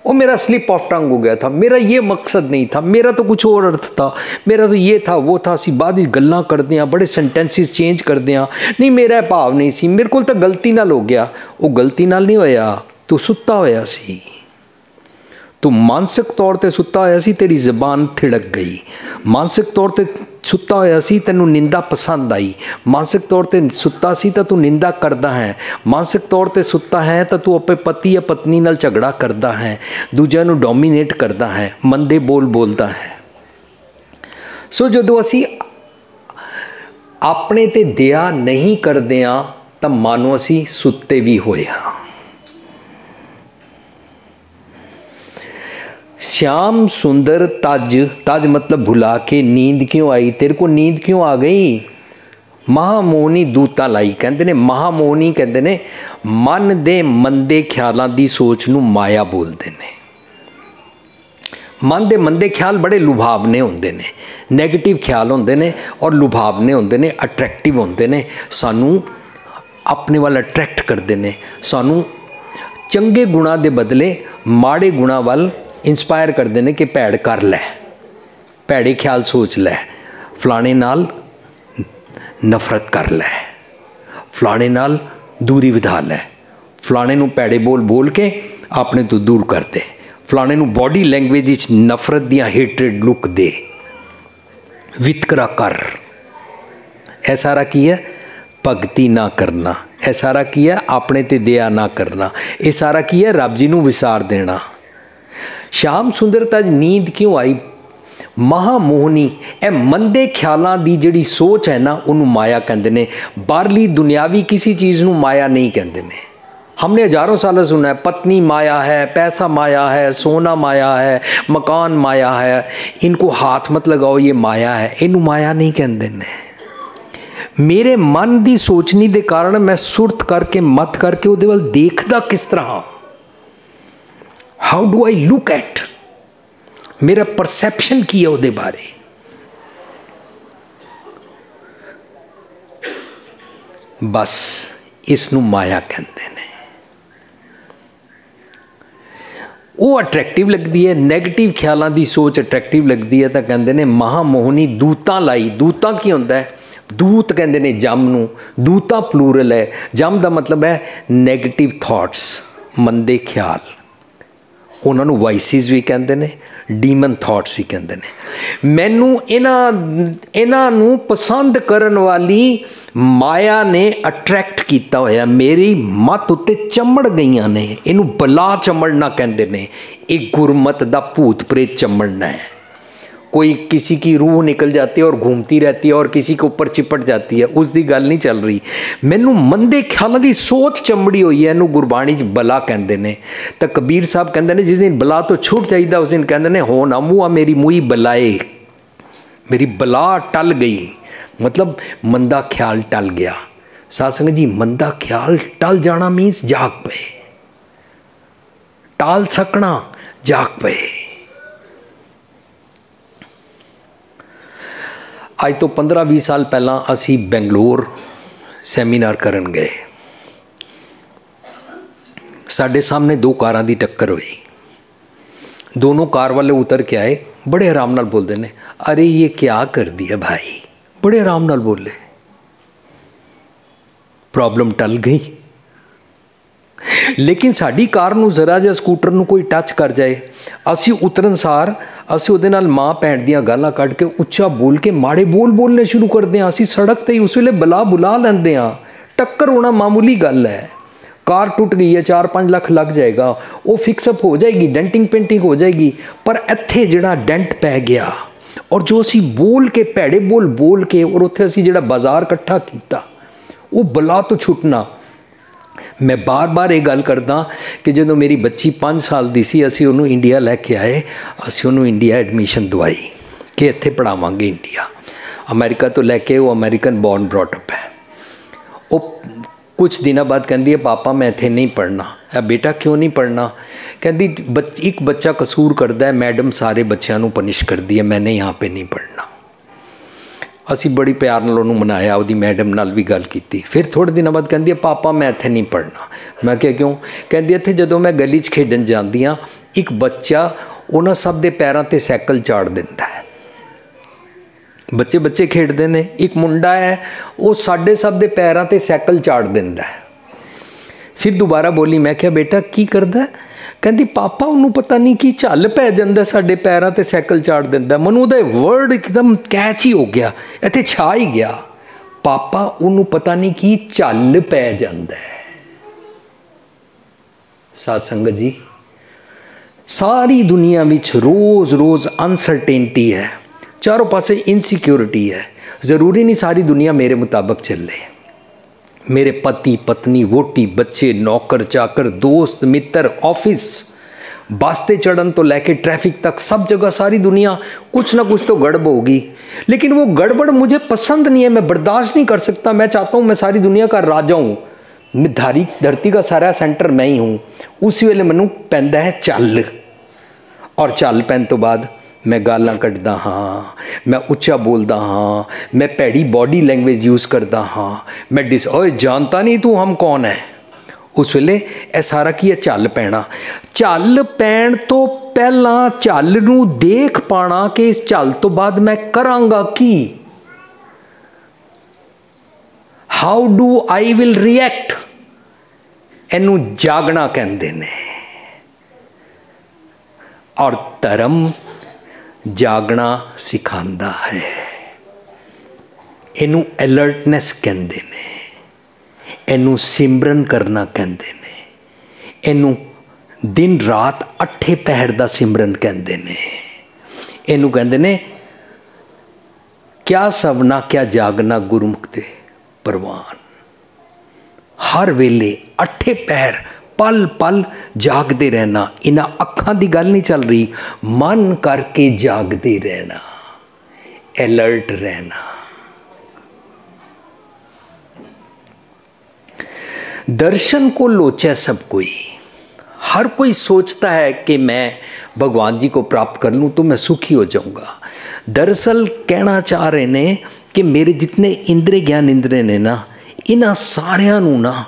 वो मेरा स्लिप ऑफ टंग हो गया था, मेरा ये मकसद नहीं था, मेरा तो कुछ और अर्थ था, मेरा तो ये था वो था। सी बाद गल्लां कर दियाँ, बड़े सेंटेंसिस चेंज कर दियाँ। नहीं मेरा भाव नहीं सी, मेरे को तो गलती नाल हो गया। वो गलती नाल नहीं होया, तू सुत्ता होया सी। तू मानसिक तौर पर सुत्ता होया सी, तेरी जबान थिड़क गई। मानसिक तौर पर सुत्ता होया सी, तेनू निंदा पसंद आई। मानसिक तौर पर सुत्ता सी तो तू निंदा करदा है। मानसिक तौर पर सुत्ता है तो तू अपने पति या पत्नी नाल झगड़ा करदा है, दूजिਆਂ ਨੂੰ डोमीनेट करदा है, मंदे बोल बोलदा है। सो जदों असी अपने ते दया नहीं करदे आ तां मानो असी सुत्ते भी होए हां। श्याम सुंदर तज, तज मतलब भुला के नींद क्यों आई, तेरे को नींद क्यों आ गई। महामोहनी दूता लाई, कहते ने महामोहनी कहते ने मन दे मंदे ख्यालों की सोच नूं माया बोलते ने। मन दे मंदे ख्याल बड़े लुभावने होंदे ने, नैगेटिव ख्याल होंदे ने और लुभावने होंदे ने, अट्रैक्टिव होंदे ने, सानू अपने वाल अट्रैक्ट करते ने। सानू चंगे गुणा के बदले माड़े गुणा वाल इंस्पायर करते हैं कि भैड़ कर लै, भैड़े ख्याल सोच लै, फलाने नाल नफरत कर लै, फलाने नाल दूरी विधा लै, फलाने नूं भैड़े बोल बोल के अपने तो दूर कर दे, फलाने नूं बॉडी लैंग्वेज नफरत दियां हेट्रेड लुक दे, वितकरा कर। यह सारा की है भगती ना करना। यह सारा की है अपने ते दया ना करना। यह सारा की है रब जी नूं विसार देना। श्याम सुंदरता नींद क्यों आई, महामोहनी ए मंदे ख्यालों की जिहड़ी सोच है ना, उन्होंने माया कहते हैं। बाहरली दुनियावी किसी चीज़ को माया नहीं कहते हैं। हमने हजारों साल सुना है पत्नी माया है, पैसा माया है, सोना माया है, मकान माया है, इनको हाथ मत लगाओ ये माया है। इनू माया नहीं कहते हैं। मेरे मन की सोचनी के कारण मैं सुरत करके मत करके उहदे वल देखदा किस तरह, how do I look at, मेरा परसैप्शन की है उहदे बारे। बस इसनू माया कहते हैं। वो अट्रैक्टिव लगती है, नैगेटिव ख्यालों की सोच अट्रैक्टिव लगती है तो कहते हैं महामोहनी दूतां लाई। दूतां की होंदा है, दूत कहते ने जम नूं, दूता प्लूरल है, जम का मतलब है नैगेटिव थॉट्स, मंदे ख्याल, उन्होंने वाइसिस भी कहते हैं, डीमन थॉट्स भी कहते हैं। मैनू इन्हां पसंद करन वाली माया ने अट्रैक्ट किया होया, मेरी मत उत्ते चमड़ गई ने, इनू बला चमड़ना कहते हैं, एक गुरमत दा भूत प्रेत चमड़ना है। कोई किसी की रूह निकल जाती है और घूमती रहती है और किसी के ऊपर चिपट जाती है, उसकी गल नहीं चल रही। मैनू मंदे ख्यालों की सोच चमड़ी हुई है, इनू गुरबाणी च बला कहते हैं। तो कबीर साहब कहते हैं जिस दिन बला तो छूट चाहिए उस दिन कहते हैं हो ना मुँह मेरी मुई बलाए, मेरी बला टल गई, मतलब मंदा ख्याल टल गया। साध संगत जी, मंदा ख्याल टल जाना मीन्स जाग पे, टाल सकना जाग पे। आज तो 15-20 साल पहला असी बेंगलोर सैमीनार करन गए, साढ़े सामने 2 कारां दी टक्कर हुई, दोनों कार वाले उतर के आए, बड़े आराम नाल बोलते ने, अरे ये क्या कर दिया भाई, बड़े आराम नाल बोले, प्रॉब्लम टल गई। लेकिन साड़ी कार नूं जरा जिहा स्कूटर नूं कोई टच कर जाए, असी उतरन सार असी उहदे नाल मां भैण दियां गालां कढ के उच्चा बोल के माड़े बोल बोलने शुरू करते हैं। असी सड़क ते ही उस वेले बला बुला लैंदे हां, टक्कर होना मामूली गल है, कार टुट गई है 4-5 लाख लग जाएगा, वो फिक्सअप हो जाएगी, डेंटिंग पेंटिंग हो जाएगी, पर इत्थे जिहड़ा डेंट पै गया और जो असी बोल के भैड़े बोल के और उत्थे असी जिहड़ा बाजार इकट्ठा कीता, वो बला तो छुटना। मैं बार बार ये गल करदा कि जो मेरी बच्ची 5 साल की सी, असी उन्होंने इंडिया लैके आए, असी उन्होंने इंडिया एडमिशन दवाई कि इत्थे पढ़ावांगे इंडिया। अमेरिका तो लैके, वो अमेरिकन बॉर्न ब्रॉटअप है। वो कुछ दिनों बाद कहती है पापा मैं इत्थे नहीं पढ़ना। बेटा क्यों नहीं पढ़ना? कहती एक बच्चा कसूर करता है, मैडम सारे बच्चों को पनिश करती है, मैंने यहाँ पे नहीं पढ़ना। असी बड़ी प्यार नाल उन्होंने मनाया, उसकी मैडम नाल भी गल की। फिर थोड़े दिनों बाद कहती है पापा मैं इत्थे नहीं पढ़ना। मैं क्या क्यों? कहती इत्थे जदों मैं गली च खेडन जाती हाँ, एक बच्चा उन्होंने सब के पैरों ते सैकल चाड़ देता है। बच्चे बच्चे खेडते हैं, एक मुंडा है वो साढ़े सब के पैरों ते सैकल चाड़ देता है। फिर दोबारा बोली, मैं क्या बेटा की करता है? कहती पापा उन्होंने पता नहीं कि झल पै जाता साढ़े पैरों ते सैकल चाड़ देता। मैनूं उहदा वर्ड एकदम कैच ही हो गया, इत्थे छा ही गया, पापा उन्होंने पता नहीं कि झल पै जाता है। साध संगत जी, सारी दुनिया में रोज़ रोज़ अनसरटेनिटी है, चारों पासे इनसिक्योरिटी है। ज़रूरी नहीं सारी दुनिया मेरे मुताबिक चले। मेरे पति पत्नी वोटी बच्चे नौकर चाकर दोस्त मित्र ऑफिस बस से चढ़न तो लेके ट्रैफिक तक सब जगह सारी दुनिया कुछ ना कुछ तो गड़बड़ होगी। लेकिन वो गड़बड़ मुझे पसंद नहीं है, मैं बर्दाश्त नहीं कर सकता। मैं चाहता हूँ मैं सारी दुनिया का राजा हूँ, धरती का सारा सेंटर मैं ही हूँ। उस वेले मैनू पैंदा है चल, और चल पैन तो बाद मैं गालां कढ़दा हाँ, मैं उच्चा बोलदा हाँ, मैं भैड़ी बॉडी लैंग्वेज यूज़ करदा हाँ, मैं ओए जानता नहीं तू हम कौन है। उस वेले यह सारा की है झल पैना। झल पैण तो पहला झल नूं देख पाना कि इस झल तो बाद मैं करांगा की, how do I will react, इनू जागना कहंदे ने। और धर्म जागना सिखांदा है, इनू अलर्टनेस कहंदे ने, इनू सिमरन करना कहंदे ने, इनू दिन रात 8 पहर दा सिमरन कहंदे ने। इनू कहंदे ने क्या सबना क्या जागना गुरमुख दे परवान। हर वेले 8 पहर पल पल जागते रहना। इन्हां अखां दी गल नहीं चल रही, मन करके जागते रहना, अलर्ट रहना। दर्शन को लोचे सब कोई, हर कोई सोचता है कि मैं भगवान जी को प्राप्त कर लूँ तो मैं सुखी हो जाऊँगा। दरअसल कहना चाह रहे ने कि मेरे जितने इंद्रिय ज्ञान इंद्रिय ने ना, इन्हां सारियां नूं ना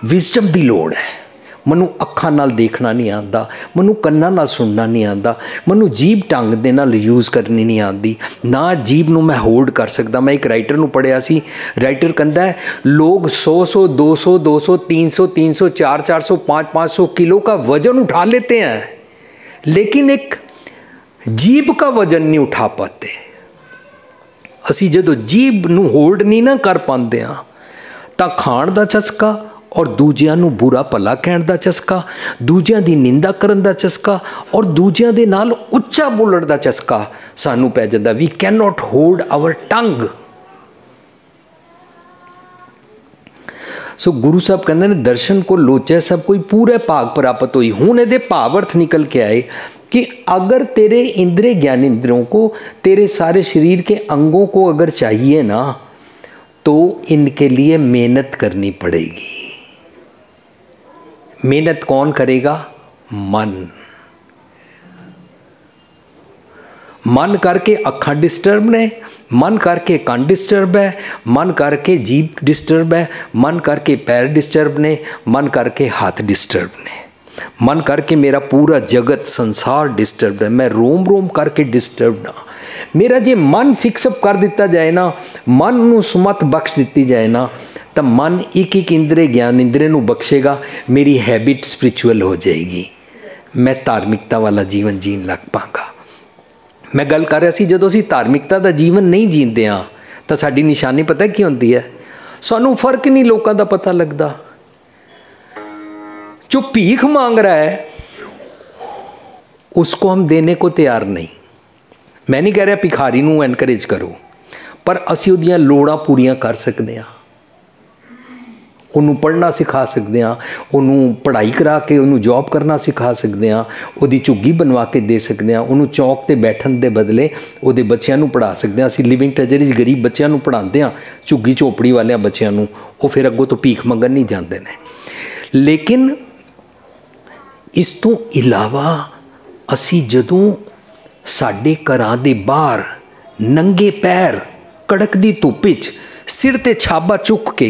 विजडम दी लोड़ है। ਮੈਨੂੰ ਅੱਖਾਂ ਨਾਲ ਦੇਖਣਾ ਨਹੀਂ ਆਉਂਦਾ, ਮੈਨੂੰ ਕੰਨਾਂ ਨਾਲ ਸੁਣਨਾ ਨਹੀਂ ਆਉਂਦਾ, ਮੈਨੂੰ ਜੀਭ ਢੰਗ ਦੇ ਨਾਲ ਯੂਜ਼ ਕਰਨੀ ਨਹੀਂ ਆਉਂਦੀ, ਨਾ ਜੀਭ ਨੂੰ ਮੈਂ ਹੋਲਡ ਕਰ ਸਕਦਾ। ਮੈਂ ਇੱਕ ਰਾਈਟਰ ਨੂੰ ਪੜ੍ਹਿਆ ਸੀ, ਰਾਈਟਰ ਕਹਿੰਦਾ ਲੋग 100 200 200 300 300 400 500 किलो का वजन उठा लेते हैं, लेकिन एक जीभ का वजन नहीं उठा पाते। ਅਸੀਂ ਜਦੋਂ ਜੀਭ ਨੂੰ ਹੋਲਡ ਨਹੀਂ ਨਾ ਕਰ ਪਾਉਂਦੇ ਹਾਂ ਤਾਂ ਖਾਣ ਦਾ ਚਸਕਾ ਔਰ ਦੂਜਿਆਂ ਨੂੰ ਬੁਰਾ ਭਲਾ ਕਹਿਣ ਦਾ ਚਸਕਾ, ਦੂਜਿਆਂ ਦੀ ਨਿੰਦਾ ਕਰਨ ਦਾ ਚਸਕਾ ਔਰ ਦੂਜਿਆਂ ਦੇ ਨਾਲ ਉੱਚਾ ਬੋਲਣ ਦਾ ਚਸਕਾ ਸਾਨੂੰ ਪੈ ਜਾਂਦਾ। We can not hold our tongue. So Guru Sahib ਕਹਿੰਦੇ ਨੇ ਦਰਸ਼ਨ ਕੋ ਲੋਚੈ ਸਭ ਕੋਈ ਪੂਰੇ ਭਾਗ ਪ੍ਰਾਪਤ ਹੋਈ। ਹੁਣ ਇਹਦੇ ਭਾਵ अर्थ निकल के आए कि अगर तेरे इंद्रिय ज्ञानेंद्रियों को, तेरे सारे शरीर के अंगों को अगर चाहिए ना, तो इनके लिए मेहनत करनी पड़ेगी। मेहनत कौन करेगा? मन। मन करके अखां डिस्टर्ब ने, मन करके कान डिस्टर्ब है, मन करके जीभ डिस्टर्ब है, मन करके पैर डिस्टर्ब ने, मन करके हाथ डिस्टर्ब ने, मन करके मेरा पूरा जगत संसार डिस्टर्ब है, मैं रोम रोम करके डिस्टर्ब ना। मेरा जे मन फिक्सअप कर दिता जाए ना, मन नूं सुमत बख्श दी जाए ना, तो मन एक एक इंद्रिय ज्ञान इंद्रिय नूं बख्शेगा, मेरी हैबिट स्पिरिचुअल हो जाएगी, मैं धार्मिकता वाला जीवन जीन लग पाँगा। मैं गल कर रहा सी जदों असीं धार्मिकता का जीवन नहीं जींदे हाँ तो साडी निशानी पता की होंदी है? सानू फर्क नहीं लोगों का पता लगता। जो भीख मांग रहा है उसको हम देने को तैयार नहीं। मैं नहीं कह रहा भिखारी नूं एनकरेज करो, पर असीं उहदियां लोड़ां पूरियां कर सकते हैं, उन्होंने पढ़ना सिखा सकते हैं, उन्होंने पढ़ाई करा के उन्होंने जॉब करना सिखा सकते हैं, उहदी झुग्गी बनवा के दे सकते हैं, उन्होंने चौक ते बैठन के बदले उहदे बच्चों को पढ़ा सकते हैं। असीं लिविंग ट्रेजरी गरीब बच्चों को पढ़ाते हैं, झुग्गी झोपड़ी वाले बच्चों को, वो फिर अगों तो भीख मंगन नहीं जाते हैं। लेकिन इस तो इलावा असी जदों साडे घरां दे बाहर नंगे पैर कड़कदी धुप विच सिर ते छाबा चुक के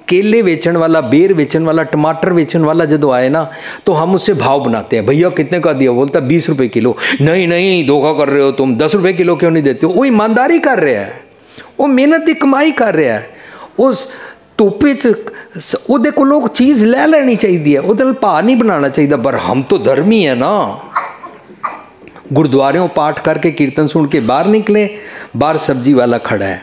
केले बेचण वाला, बेर बेचण वाला, टमाटर बेचण वाला जदों आए ना, तो हम उससे भाव बनाते हैं। भैया कितने का दिया? बोलता 20 रुपये किलो। नहीं नहीं, धोखा कर रहे हो तुम, 10 रुपये किलो क्यों नहीं देते हो? वो ईमानदारी कर रहा है, वो मेहनत की कमाई कर रहा है। उस धुप्पे ਉਹਦੇ ਕੋਲੋਂ चीज़ ले लेनी चाहिए है, ਉਹਦੇ ਨਾਲ भाव नहीं बनाना चाहिए। पर हम तो धर्मी है ना। गुरुद्वारों पाठ करके कीर्तन सुन के बाहर निकले, बाहर सब्जी वाला खड़ा है,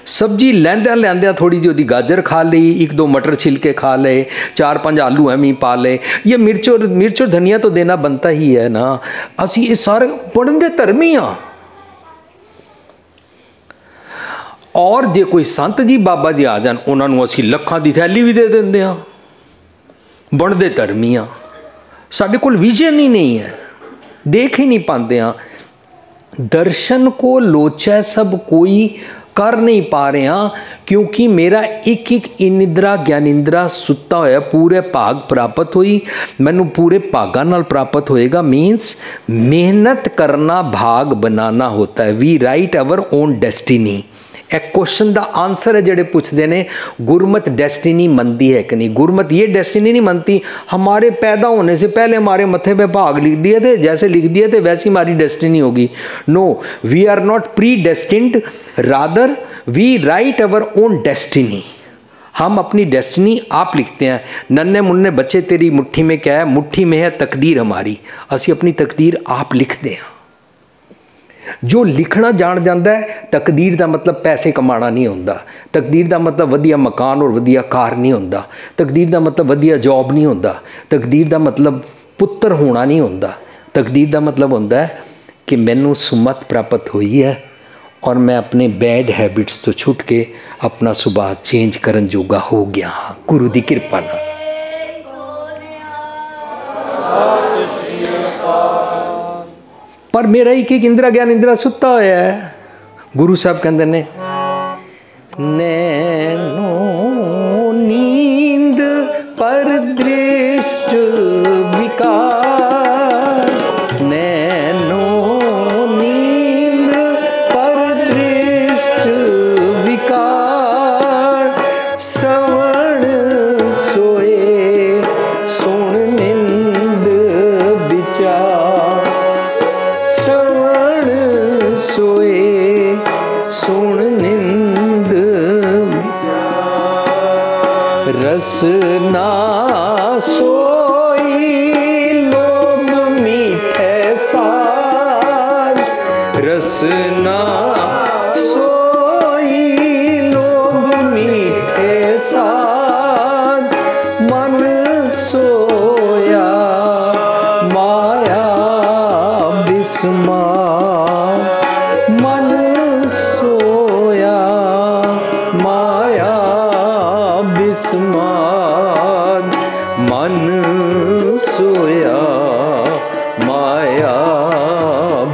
सब्जी लैंद्या लैंद्या थोड़ी जी गाजर खा ली, एक दो मटर छिलके खा ले, 4-5 आलू एम ही पा ले, ये मिर्च और धनिया तो देना बनता ही है ना। असी ये सारे पढ़न दे धर्मी हाँ। और जे कोई संत जी बाबा जी आ जान, उन्होंने असी लखां दी थैली भी दे देंदे हाँ, बनदे धर्मी हाँ। साडे कोल विजन ही नहीं है, देख ही नहीं पाते हाँ। दर्शन को लोचा सब कोई कर नहीं पा रहे हाँ, क्योंकि मेरा एक एक इनिद्रा ज्ञानिंद्रा सुता होया पूरे भाग प्राप्त हुई, मैनू पूरे भागा नाल प्राप्त होएगा। मीन्स मेहनत करना भाग बनाना होता है। We write our own destiny. एक क्वेश्चन का आंसर है जड़े पूछते हैं गुरमत डेस्टिनी मनती है कि नहीं। गुरमत ये डेस्टिनी नहीं मनती हमारे पैदा होने से पहले हमारे मत्थे पे भाग लिख दिए थे, जैसे लिख दिए थे वैसी हमारी डेस्टिनी होगी। No, we are not predestined, rather we write our own destiny. हम अपनी डेस्टिनी आप लिखते हैं। नन्हे मुन्ने बच्चे तेरी मुट्ठी में क्या है? मुट्ठी में है तकदीर हमारी। असी अपनी तकदीर आप लिखते हैं। जो लिखना जान जाता है, तकदीर का मतलब पैसे कमाना नहीं होता, तकदीर का मतलब वधिया मकान और वधिया कार नहीं होता, तकदीर का मतलब वधिया जॉब नहीं होता, तकदीर का मतलब पुत्र होना नहीं होता। तकदीर का मतलब होता है कि मैनू सुमत प्राप्त हुई है और मैं अपने बैड हैबिट्स तो छुट के अपना सुभाव चेंज करन जोगा हो गया हाँ, गुरु की कृपा नाल। पर मेरा एक एक इंद्रा ज्ञान इंद्रा सुता होया है। गुरु साहब कहते ने नैनो नींद पर दृष्ट विकार, नैनो नींद पर दृष्ट विकार, श्रवण सोए सुन रसना सोई लोभ मीठे साध, रसना सोई लोभ मीठे साध, मन सोया माया बिस्मार, मन सोया माया बिस्मार, मन सोया माया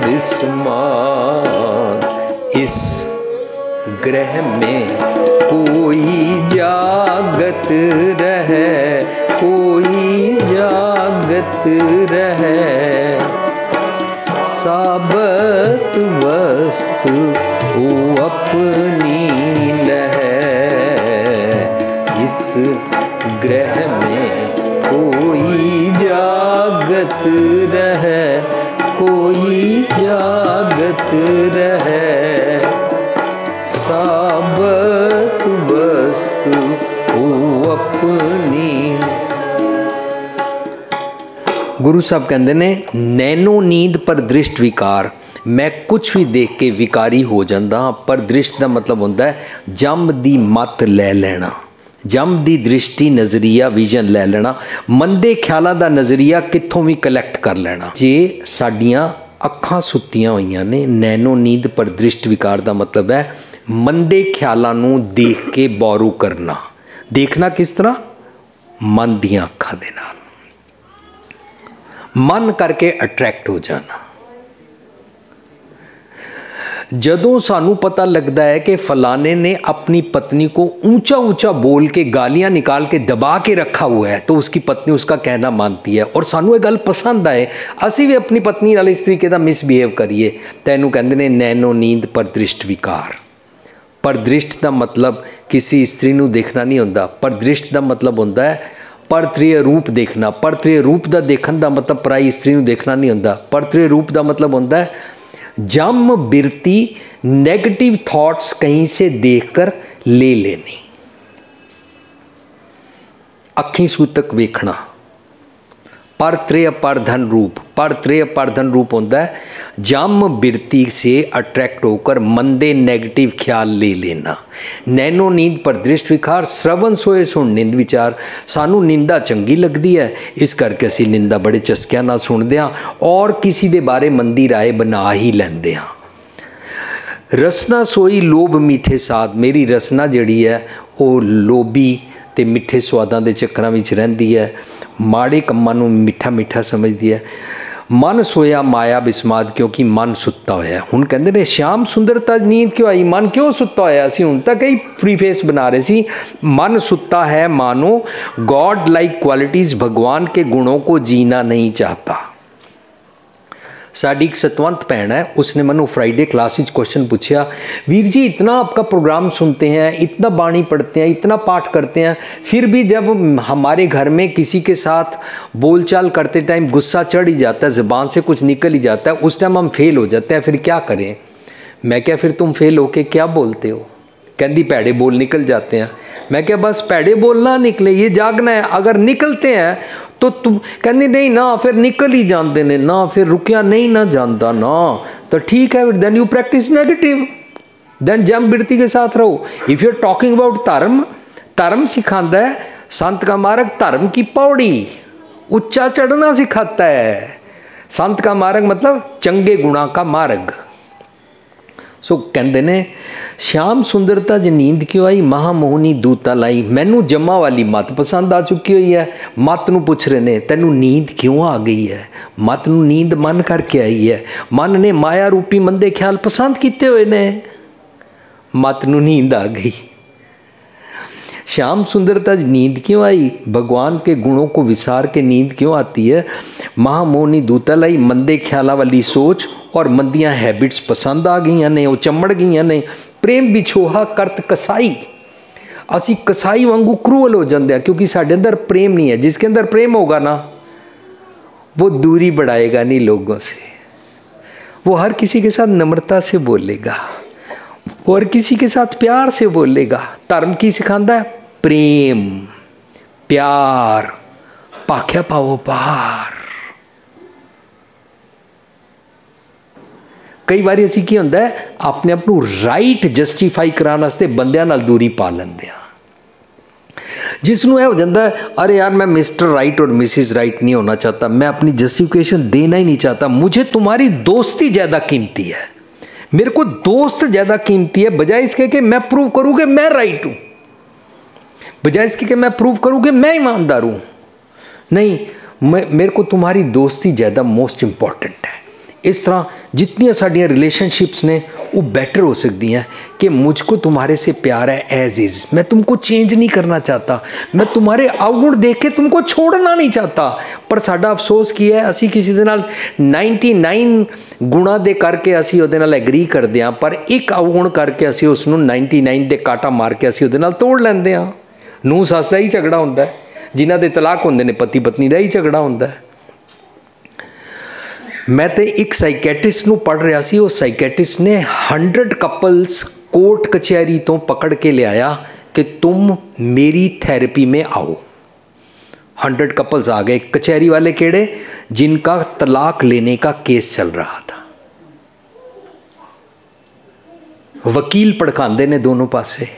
बिस्मार। इस ग्रह में कोई जागत रहे, कोई जागत रहे, साबत वस्तु वो अपनी लहे। इस ग्रह में कोई जागत रहे, कोई जागत रहे, साबत वस्तु वो अपनी। गुरु साहब कहते ने नैनो नींद पर दृष्ट विकार, मैं कुछ भी देख के विकारी हो जाता। पर दृष्ट का मतलब होता है जम दी मत ले लेना, जम दी दृष्टि नज़रिया विजन ले लेना, मंदे ख्यालों का नज़रिया कित्थों भी कलैक्ट कर लेना। जे साडियां अखां सुत्तियां होईयां ने, नैनो नींद पर दृष्ट विकार का मतलब है मंदे ख्यालों नूं देख के बोरू करना। देखना किस तरह? मन दियां अखां दे नाल, मन करके अट्रैक्ट हो जाना। जदों सानू पता लगता है कि फलाने ने अपनी पत्नी को ऊंचा ऊंचा बोल के गालियां निकाल के दबा के रखा हुआ है, तो उसकी पत्नी उसका कहना मानती है और सानू ये गल पसंद आए, असी भी अपनी पत्नी नाल इस तरीके का मिसबिहेव करिए, तैनू कहंदे ने नैनो नींद पर दृष्ट विकार। पर दृष्ट का मतलब किसी स्त्री नू देखना नहीं होंदा, पर दृष्ट का मतलब होंदा है परत्रिय रूप देखना। परत्रिय रूप का देखने का मतलब पराई स्त्री नू देखना नहीं होंदा। परत्रिय रूप का मतलब होंदा है जम बिरती नेगेटिव थॉट्स कहीं से देखकर ले लेनी, अखी सूतक वेखना। परत्रेय परधन रूप, परत्रेय परधन रूप होता है जम बिरती से अट्रैक्ट होकर मंदे नेगेटिव ख्याल ले लेना। नैनो नींद पर दृष्ट विकार, श्रवण सोए सुन निंद विचार। सानू निंदा चंगी लगती है, इस करके असी निंदा बड़े चस्किया नाल सुनते हैं और किसी दे बारे मंदी राय बना ही लेंदे हैं। रसना सोई लोभ मीठे साध, मेरी रसना जिहड़ी है वो लोभी ते मिठे स्वादां दे चक्करां विच रहिंदी है, माड़े कम्मां नूं मिठा मिठा समझदी है। मन सोया माया बिस्माद, क्योंकि मन सुत्ता होया। हुण कहंदे ने श्याम सुंदरता नींद क्यों आई, मन क्यों सुत्ता होया? असीं हुण तक ही प्रीफेस बना रहे सी, मन सुत्ता है मानो गॉड लाइक क्वालिटीज़, भगवान के गुणों को जीना नहीं चाहता। साड़ी एक सतवंत भैन है, उसने मैंने फ्राइडे क्लास में क्वेश्चन पूछा, वीर जी इतना आपका प्रोग्राम सुनते हैं, इतना बाणी पढ़ते हैं, इतना पाठ करते हैं, फिर भी जब हमारे घर में किसी के साथ बोलचाल करते टाइम गुस्सा चढ़ ही जाता है, ज़बान से कुछ निकल ही जाता है, उस टाइम हम फेल हो जाते हैं, फिर क्या करें? मैं क्या, फिर तुम फेल होके क्या बोलते हो? कहती भैड़े बोल निकल जाते हैं। मैं क्या, बस भैड़े बोल ना निकले, ये जागना है, अगर निकलते हैं तो तुम कहती नहीं ना, फिर निकल ही जाते ने ना, फिर रुकिया नहीं ना जाता ना, तो ठीक है, then you practice negative, then जम बिरती के साथ रहो। If you are talking about dharma, धर्म सिखाता है संत का मार्ग, धर्म की पौड़ी ऊंचा चढ़ना सिखाता है। संत का मार्ग मतलब चंगे गुणा का मार्ग। सो कहते ने श्याम सुंदरता ज नींद क्यों आई, महामोहनी दूता लाई। मैनू जम्मा वाली मत पसंद आ चुकी हुई है। मत नू पुछ रहे ने तेनू नींद क्यों आ गई है? मत नू नींद मन करके आई है। मन ने माया रूपी मंदे ख्याल पसंद किए हुए ने, मत नू नींद आ गई। श्याम सुंदरता नींद क्यों आई? भगवान के गुणों को विसार के नींद क्यों आती है? महामोहनी दूता लाई, मंदे ख्यालों वाली सोच और मंदियां हैबिट्स पसंद आ गई ने, वो चमड़ गई ने। प्रेम बिछोहा करत कसाई, असी कसाई वांगू क्रूअल हो जाते हैं, क्योंकि साढ़े अंदर प्रेम नहीं है। जिसके अंदर प्रेम होगा ना, वो दूरी बढ़ाएगा नहीं लोगों से, वो हर किसी के साथ नम्रता से बोलेगा और किसी के साथ प्यार से बोलेगा। धर्म की सिखाता है? प्रेम। प्यार भाख्या पाओ बाहर। कई बार असी की होंदा है अपने आप को राइट जस्टिफाई कराने वास्ते बंदियां नाल दूरी पा लेंदे आ। जिसनों यह हो जाता है अरे यार मैं मिस्टर राइट और मिसिज राइट नहीं होना चाहता, मैं अपनी जस्टिफिकेशन देना ही नहीं चाहता, मुझे तुम्हारी दोस्ती ज़्यादा कीमती है, मेरे को दोस्त ज़्यादा कीमती है, बजाय इसके कि मैं प्रूव करूँ कि मैं राइट हूँ, बजाय इसके कि मैं प्रूव करूँ कि मैं ईमानदार हूँ। नहीं, मेरे को तुम्हारी दोस्ती ज़्यादा मोस्ट इंपॉर्टेंट है। इस तरह जितनी साड़ियाँ रिलेशनशिप्स ने वो बेटर हो सकती हैं कि मुझको तुम्हारे से प्यार है एज इज़, मैं तुमको चेंज नहीं करना चाहता, मैं तुम्हारे अवगुण देख के तुमको छोड़ना नहीं चाहता। पर साडा अफसोस की है असी किसी दे नाल 99 गुणा दे करके असी उहदे नाल एग्री करते हैं, पर एक अवगुण करके असी उसनों 99 दे काटा मार के असी उहदे नाल तोड़ लैंदे हां। नूं सस दा ही झगड़ा हुंदा है, जिन्हां दे तलाक हुंदे ने पति पत्नी दा ही झगड़ा हुंदा है। मैं तो एक साइकेट्रिस्ट नूं पढ़ रहा सी, उस साइकेट्रिस्ट ने 100 कपल्स कोर्ट कचहरी तो पकड़ के ले आया कि तुम मेरी थेरेपी में आओ। 100 कपल्स आ गए। कचहरी वाले केड़े? जिनका तलाक लेने का केस चल रहा था। वकील पड़कांदे ने दोनों पासे,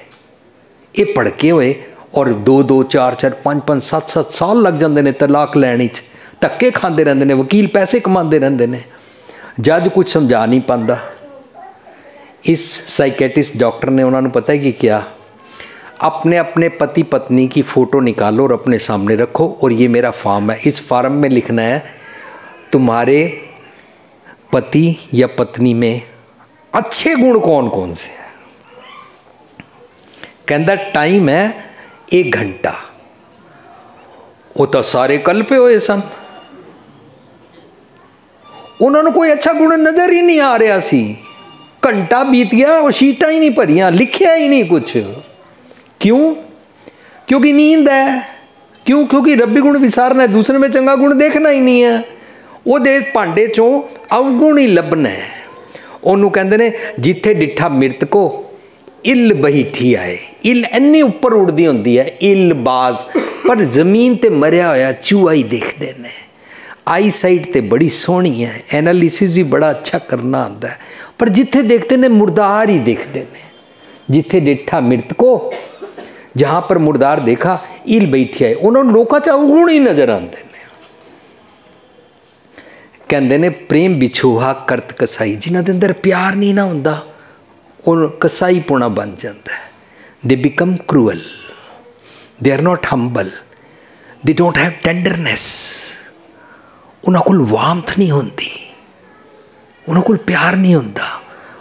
ये पड़के हुए और 2-2 4-4 5-5 7-7 साल लग जाते हैं तलाक लैने च, धक्के खाते रहते हैं, वकील पैसे कमाते रहते हैं, जज कुछ समझा नहीं पाता। इस साइकेट्रिस्ट डॉक्टर ने उन्होंने पता है कि क्या, अपने अपने पति पत्नी की फ़ोटो निकालो और अपने सामने रखो, और ये मेरा फॉर्म है, इस फॉर्म में लिखना है तुम्हारे पति या पत्नी में अच्छे गुण कौन कौन से हैं। कहता टाइम है 1 घंटा। वो तो सारे कल पे होए सन, उन्होंने कोई अच्छा गुण नजर ही नहीं आ रहा सी। घंटा बीत गया और शीटा ही नहीं भरियां, लिखिया ही नहीं कुछ। क्यों? क्योंकि नींद है। क्यों? क्योंकि रब्बी गुण विसारना है, दूसरे में चंगा गुण देखना ही नहीं है। वो दे भांडे चों अवगुण ही लभना है। उन्होंने कहते ने जिथे डिठा मृतको इल बैठी आए। इल इन्नी उपर उड़ती होंगी है, इल बाज, पर जमीन ते मरिया होया चूहा ही देखते हैं। आई साइट ते बड़ी सोहनी है, एनालिसिस भी बड़ा अच्छा करना आता है, पर जिथे देखते ने मुर्दार ही देखते हैं। जिथे डिठा मृतको, जहाँ पर मुर्दार देखा, इल बैठी आए, उन्होंने लोगों च अवगुण ही नजर आते हैं। कहते ने प्रेम बिछोहा करत कसाई, जिन्होंने अंदर प्यार नहीं ना होंदा, और कसाई पुणा बन जाता है। They become cruel, they are not humble, they don't have tenderness, उन्होंने कोल वार्मथ नहीं होंदी, उन्होंने कोल प्यार नहीं होंदा,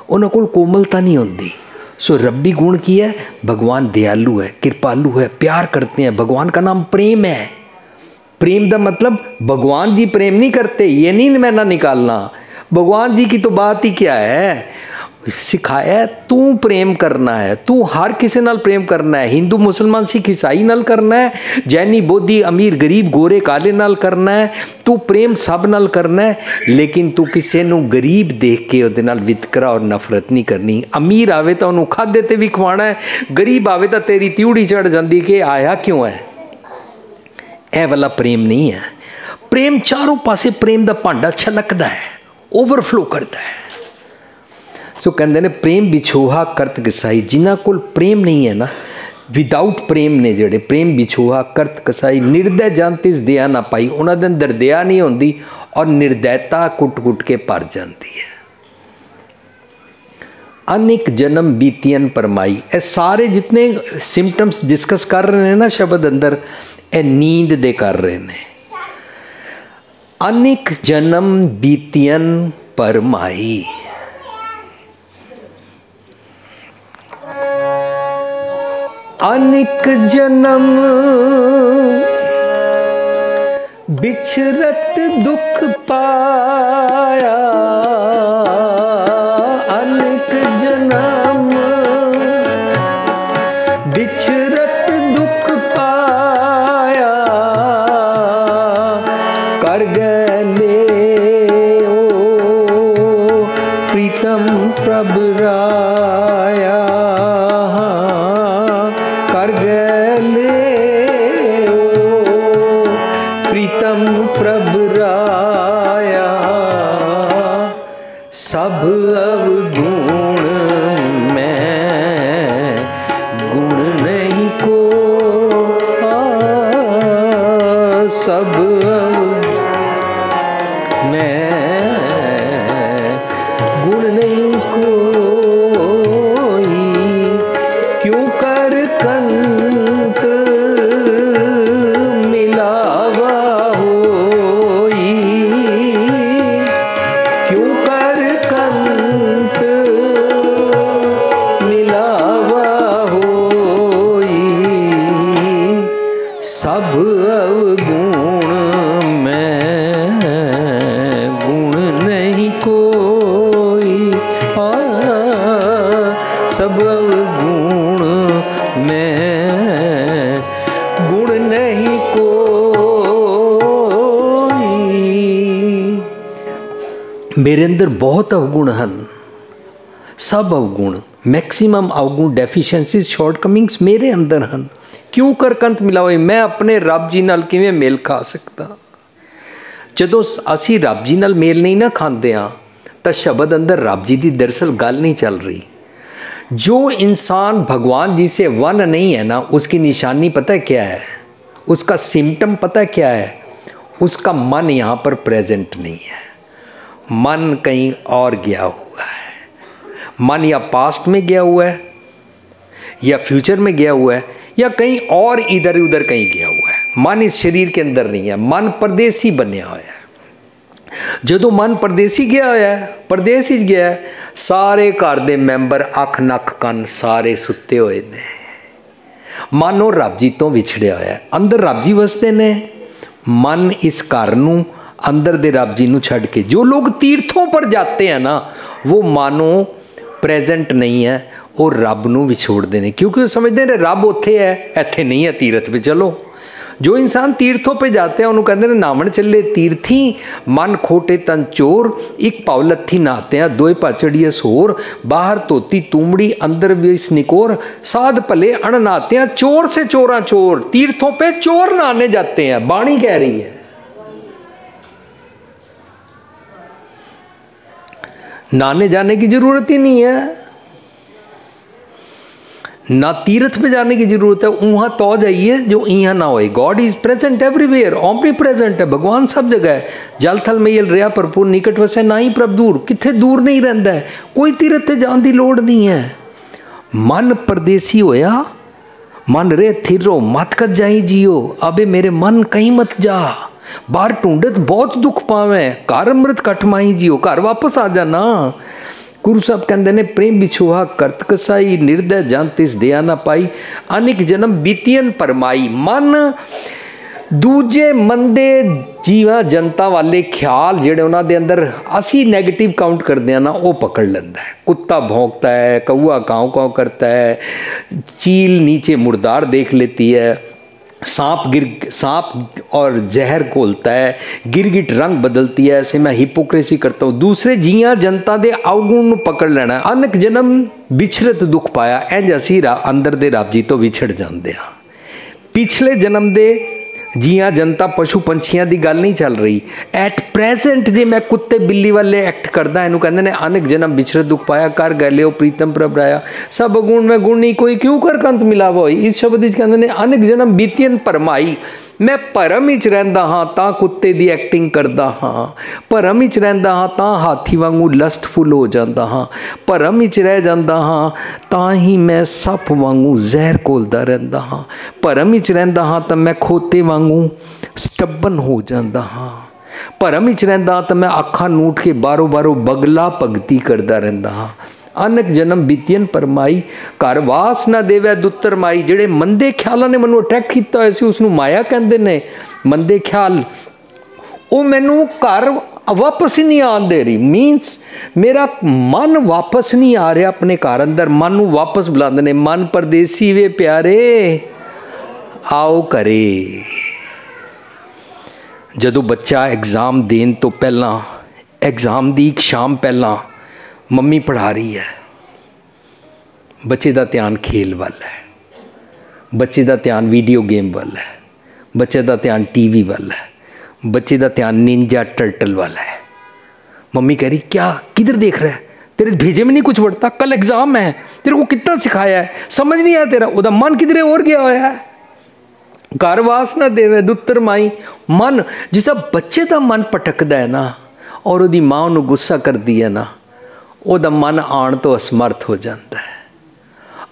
उन्होंने कोल कोमलता नहीं होंदी। सो रब्बी गुण की है, भगवान दयालु है, कृपालु है, प्यार करते हैं। भगवान का नाम प्रेम है। प्रेम का मतलब भगवान जी प्रेम नहीं करते, ये नहीं मैं ना निकालना। भगवान जी की तो बात ही क्या है, सिखाया है तू प्रेम करना है, तू हर किसी नाल प्रेम करना है। हिंदू मुसलमान सिख ईसाई नाल करना है, जैनी बोधी अमीर गरीब गोरे काले नाल करना है, तू प्रेम सब नाल करना है। लेकिन तू किसी नू गरीब देख के उहदे नाल वितकरा और नफरत नहीं करनी। अमीर आवे तो उन्होंने खादे ते भी खवाना है, गरीब आवे तो तेरी त्यूड़ी चढ़ जाती कि आया क्यों है। यह वाला प्रेम नहीं है। प्रेम चारों पासे प्रेम का भांडा छलकता है, ओवरफ्लो करता है। सो कहते ने प्रेम बिछोहा करत कसाई, जिन्हों को प्रेम नहीं है ना, विदाउट प्रेम ने जोड़े प्रेम बिछोहा करत कसाई, निर्दय जन तिस दया ना पाई, उन्होंने अंदर दया नहीं होंदी और निर्दयता कुट कुट के भर जाती है। अनेक जन्म बीतियन परमाई, ये सारे जितने सिम्टम्स डिस्कस कर रहे हैं ना शब्द अंदर, ये नींद दे कर रहे हैं। अनेक जन्म बीतियन परमाई, अनेक जन्म बिछरत दुख पाया, अनेक जन्म बिछरत दुख पाया, कर गले ओ प्रीतम प्रभ राया, कर गले ओ सब मैं गुण नहीं कोई, क्यों कर कंत मिलावा होई, क्यों कर कंत मिलावा होई, सब अवगुण मैं गुण नहीं कोई, सब अवगुण मैं गुण नहीं कोई। मेरे अंदर बहुत अवगुण हैं, सब अवगुण, मैक्सिमम अवगुण, डेफिशिएंसीज, शॉर्टकमिंग्स मेरे अंदर हैं। क्यों कर कंत मिलावे, मैं अपने रब जी नाल किवें मेल खा सकता। जदों असी रब जी नाल मेल नहीं ना खांदे हां तां शब्द अंदर रब जी की दरअसल गल नहीं चल रही। जो इंसान भगवान जी से वन नहीं है ना, उसकी निशानी पता है क्या है, उसका सिम्टम पता है क्या है, उसका मन यहाँ पर प्रेजेंट नहीं है, मन कहीं और गया हुआ है। मन या पास्ट में गया हुआ है, या फ्यूचर में गया हुआ है, या कहीं और इधर उधर कहीं गया हुआ है। मन इस शरीर के अंदर नहीं है, मन परदेसी बनया हुआ है। जदों मन परदेसी गया हुआ है, परदेस ही गया है, सारे घर दे मैंबर अख नक कन सारे सुते हुए ने। मन और रब जी तो विछड़िया होया है, अंदर रब जी वसते ने, मन इस घर नूं अंदर दे रब जी नूं छड़ के। जो लोग तीर्थों पर जाते हैं ना, वो मानो प्रेजेंट नहीं है और रब नूं विछोड़ते हैं, क्योंकि वो समझते हैं रब उत्थे है, इत्थे नहीं है, तीर्थ पे चलो। जो इंसान तीर्थों पे जाते हैं उन्होंने कहते हैं नावण चले तीर्थी, मन खोटे तन चोर, एक पाव लत्थी नहाते हैं दोए पाचड़िए सोर, बाहर तोती तुमड़ी अंदर विष निकोर, साध भले अण नहाते हैं, चोर से चोरा चोर। तीर्थों पे चोर नहाने जाते हैं, बाणी कह रही है। नहाने जाने की जरूरत ही नहीं है, ना तीर्थ पे जाने की जरूरत है, वहां तो जाइए जो यहाँ ना होए। God is present everywhere, omni present है, भगवान सब जगह है। जल थल मैल रिया भरपूर निकट वसे ना ही प्रभ दूर, किथे दूर नहीं रहता है, कोई तीर्थ ते जाने की लोड़ नहीं है। मन परदेसी होया, मन रे थिरो मत कत जाई जियो, अबे मेरे मन कहीं मत जा, बाहर ढूंढत बहुत दुख पावे, घर अमृत कटमाई जियो, घर वापस आ जाना। गुरु साहब कहते ने प्रेम बिछुआ करत कसाई, निर्दय जन तिस दया ना पाई, अनेक जन्म बीतियन परमाई। मन दूजे मंदे जीवा जनता वाले ख्याल जेड़े उन्हां दे अंदर असी नैगेटिव काउंट करते हैं ना, वो पकड़ लेंदा है। कुत्ता भौंकता है, कौआ काँव काँव करता है, चील नीचे मुर्दार देख लेती है, सांप और जहर घोलता है, गिरगिट रंग बदलती है। ऐसे मैं हिपोक्रेसी करता हूँ, दूसरे जिया जनता दे अवगुण पकड़ लेना। अनेक जन्म बिछड़त दुख पाया, इंज असी अंदर दे रब जी तो विछड़ जाते हैं। पिछले जन्म दे जिया जनता पशु पंछियां की गल नहीं चल रही। एट प्रेजेंट जे मैं कुत्ते बिल्ली वाले एक्ट करदा, इनू कहते हैं अनेक जन्म बिछड़े दुख पाया, कर गए प्रीतम प्रभराया, सब गुण में गुण नहीं कोई, क्यों कर कंत मिलावा होई। इस शब्द कहते हैं अनेक जन्म बीतियन परमाई। मैं भरम विच रहिंदा हां तां कुत्ते दी एक्टिंग करदा हां, भरम विच रहिंदा हां तां हाथी वांगू लस्टफुल हो जांदा हां, भरम विच रह जांदा हां तां ही मैं सप वांगू जहर घोलदा रहिंदा हां, भरम विच रहिंदा हां तां मैं खोते वांगू स्टब्बन हो जांदा हां, भरम विच रहिंदा तां मैं अखां नूट के बारों बारों बगला भगती करदा रहिंदा हां। अनेक जन्म बीतियन परमाई, घर वास ना देवे दुत्तर माई। जेड़े मंदे ख्यालों ने मैनू अटैक किया होया सी उसनू माया कहते ने। मंदे ख्याल वो मैनू घर वापस ही नहीं आन दे रही, मीनस मेरा मन वापस नहीं आ रहा अपने घर अंदर। मन नू वापस बुलाते ने, मन परदेसी वे प्यारे आओ करे। जदों बच्चा एग्जाम देन तो पहला, एग्जाम दी एक शाम पहला मम्मी पढ़ा रही है, बच्चे का ध्यान खेल वाल है, बच्चे का ध्यान वीडियो गेम वाल है, बच्चे का ध्यान टीवी वाल है, बच्चे का ध्यान निंजा टर्टल वाला है। मम्मी कह रही क्या किधर देख रहा है, तेरे भेजे में नहीं कुछ बढ़ता, कल एग्जाम है, तेरे को कितना सिखाया है, समझ नहीं आया तेरा, उदा मन किधरे और गया हुआ है। घर वास ना देवे दुत्तर माई। मन जिसका बच्चे का मन भटकदा है ना और उसकी माँ उन्हें गुस्सा करती है ना, ਉਹਦਾ मन आण तो असमर्थ हो जाता है।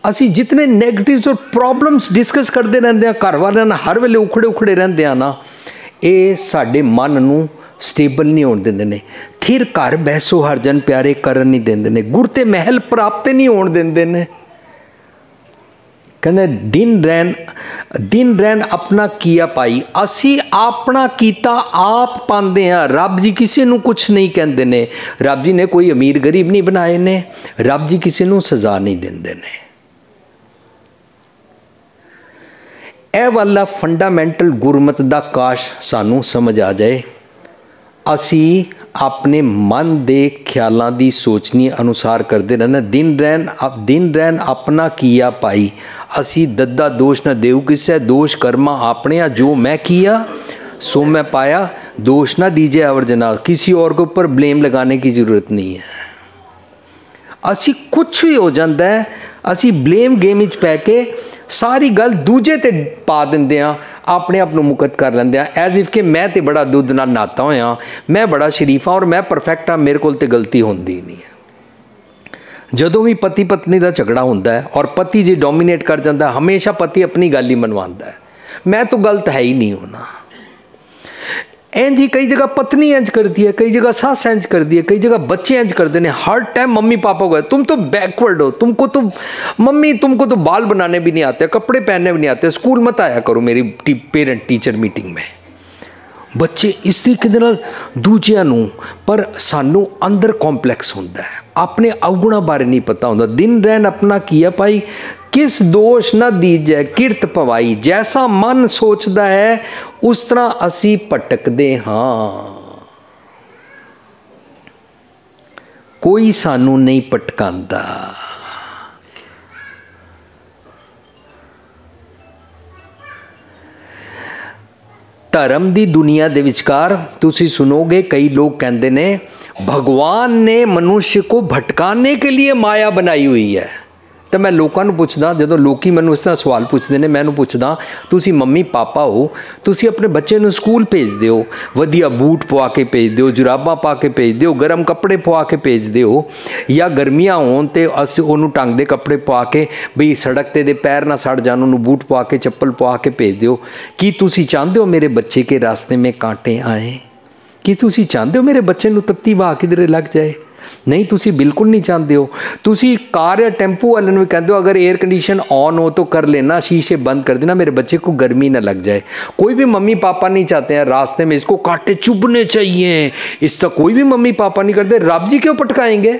असी जितने नैगेटिव्स और प्रॉब्लम्स डिस्कस करते रहते हैं घर वाले ना, हर वेले उखड़े उखड़े रहते हैं ना, ये साडे मन नूं स्टेबल नहीं होने देंदे ने। थिर घर बहसो हर जन प्यारे करन नहीं देंदे ने। गुर ते महल प्राप्त नहीं होने देंदे ने। कहते दिन रैन अपना किया पाई। असी अपना कीता आप पाते हैं। रब जी किसी नूं कुछ नहीं कहते ने। रब जी ने कोई अमीर गरीब नहीं बनाए ने। रब जी किसी नूं सजा नहीं देंदे ने। ਇਹ वाला फंडामेंटल गुरमत दा काश सानू समझ आ जाए। असी अपने मन दे ख्यालों की सोचनी अनुसार करते रहना। दिन रैन अपना किया पाई। असी दद्दा दोष न देऊ किसै, दोष कर्मा अपने, जो मैं किया सो मैं पाया। दोष ना दीजिए अवर जना। किसी और के ऊपर ब्लेम लगाने की ज़रूरत नहीं है। असी कुछ भी हो जाता है, असी ब्लेम गेम विच पै के सारी गल दूजे ते पा देंदे आ, अपने आप नूं मुकत कर लेंदे आ। एज इफ कि मैं तो बड़ा दुध नाल नाता होया, मैं बड़ा शरीफ हाँ और मैं परफेक्ट हाँ, मेरे कोल ते गलती होंदी नहीं है। जदों भी पति पत्नी का झगड़ा होंदा है और पति जी डोमीनेट कर जाता है, हमेशा पति अपनी गल ही मनवाता है, मैं तो गलत है ही नहीं होना। इंज ही कई जगह पत्नी इंज करती है, कई जगह सास इंज करती है, कई जगह बच्चे इंज करते हैं। हर टाइम मम्मी पापा को तुम तो बैकवर्ड हो, तुमको तो मम्मी तुमको तो बाल बनाने भी नहीं आते, कपड़े पहनने भी नहीं आते, स्कूल मत आया करो मेरी पेरेंट टीचर मीटिंग में। बच्चे इस तरीके नाल दूजिਆਂ ਨੂੰ, पर सानू अंदर कॉम्पलैक्स होंदा है, अपने अवगुणा बारे नहीं पता होंदा। दिन रैन अपना किया पाई, किस दोष न दीजै किरत पवाई। जैसा मन सोचता है उस तरह असी भटकदे हाँ, कोई सानू नहीं भटकांदा। धर्म की दुनिया दे विचकार तुसी सुनोगे कई लोग कहते ने भगवान ने मनुष्य को भटकाने के लिए माया बनाई हुई है। तो मैं लोगों को पूछदा, जो लोग मैं इस तरह सवाल पूछते हैं, मैं पूछदा तुसी मम्मी पापा हो, तुसी अपने बच्चे को स्कूल भेज दो, वधिया बूट पवा के भेज दो, जुराबां पा के भेज दो, गर्म कपड़े पवा के भेज दो, या गर्मियां होन तो अस उन्होंने ढंग के कपड़े पवा के बई सड़क ते दे पैर ना सड़ जान, उन्होंने बूट पवा के चप्पल पवा के भेज दो। कि तुसी चाहते हो मेरे बच्चे के रास्ते में कांटे आए? कि तुसी चाहते हो मेरे बच्चे को तत्ती वाह किधरे लग जाए? नहीं, तुसी बिल्कुल नहीं चाहते हो। तुसी कार या टेंपू वाले भी कहते हो अगर एयर कंडीशन ऑन हो तो कर लेना, शीशे बंद कर देना, मेरे बच्चे को गर्मी ना लग जाए। कोई भी मम्मी पापा नहीं चाहते हैं रास्ते में इसको कांटे चुभने चाहिए, इसका कोई भी मम्मी पापा नहीं करते। रब जी क्यों पटकाएंगे?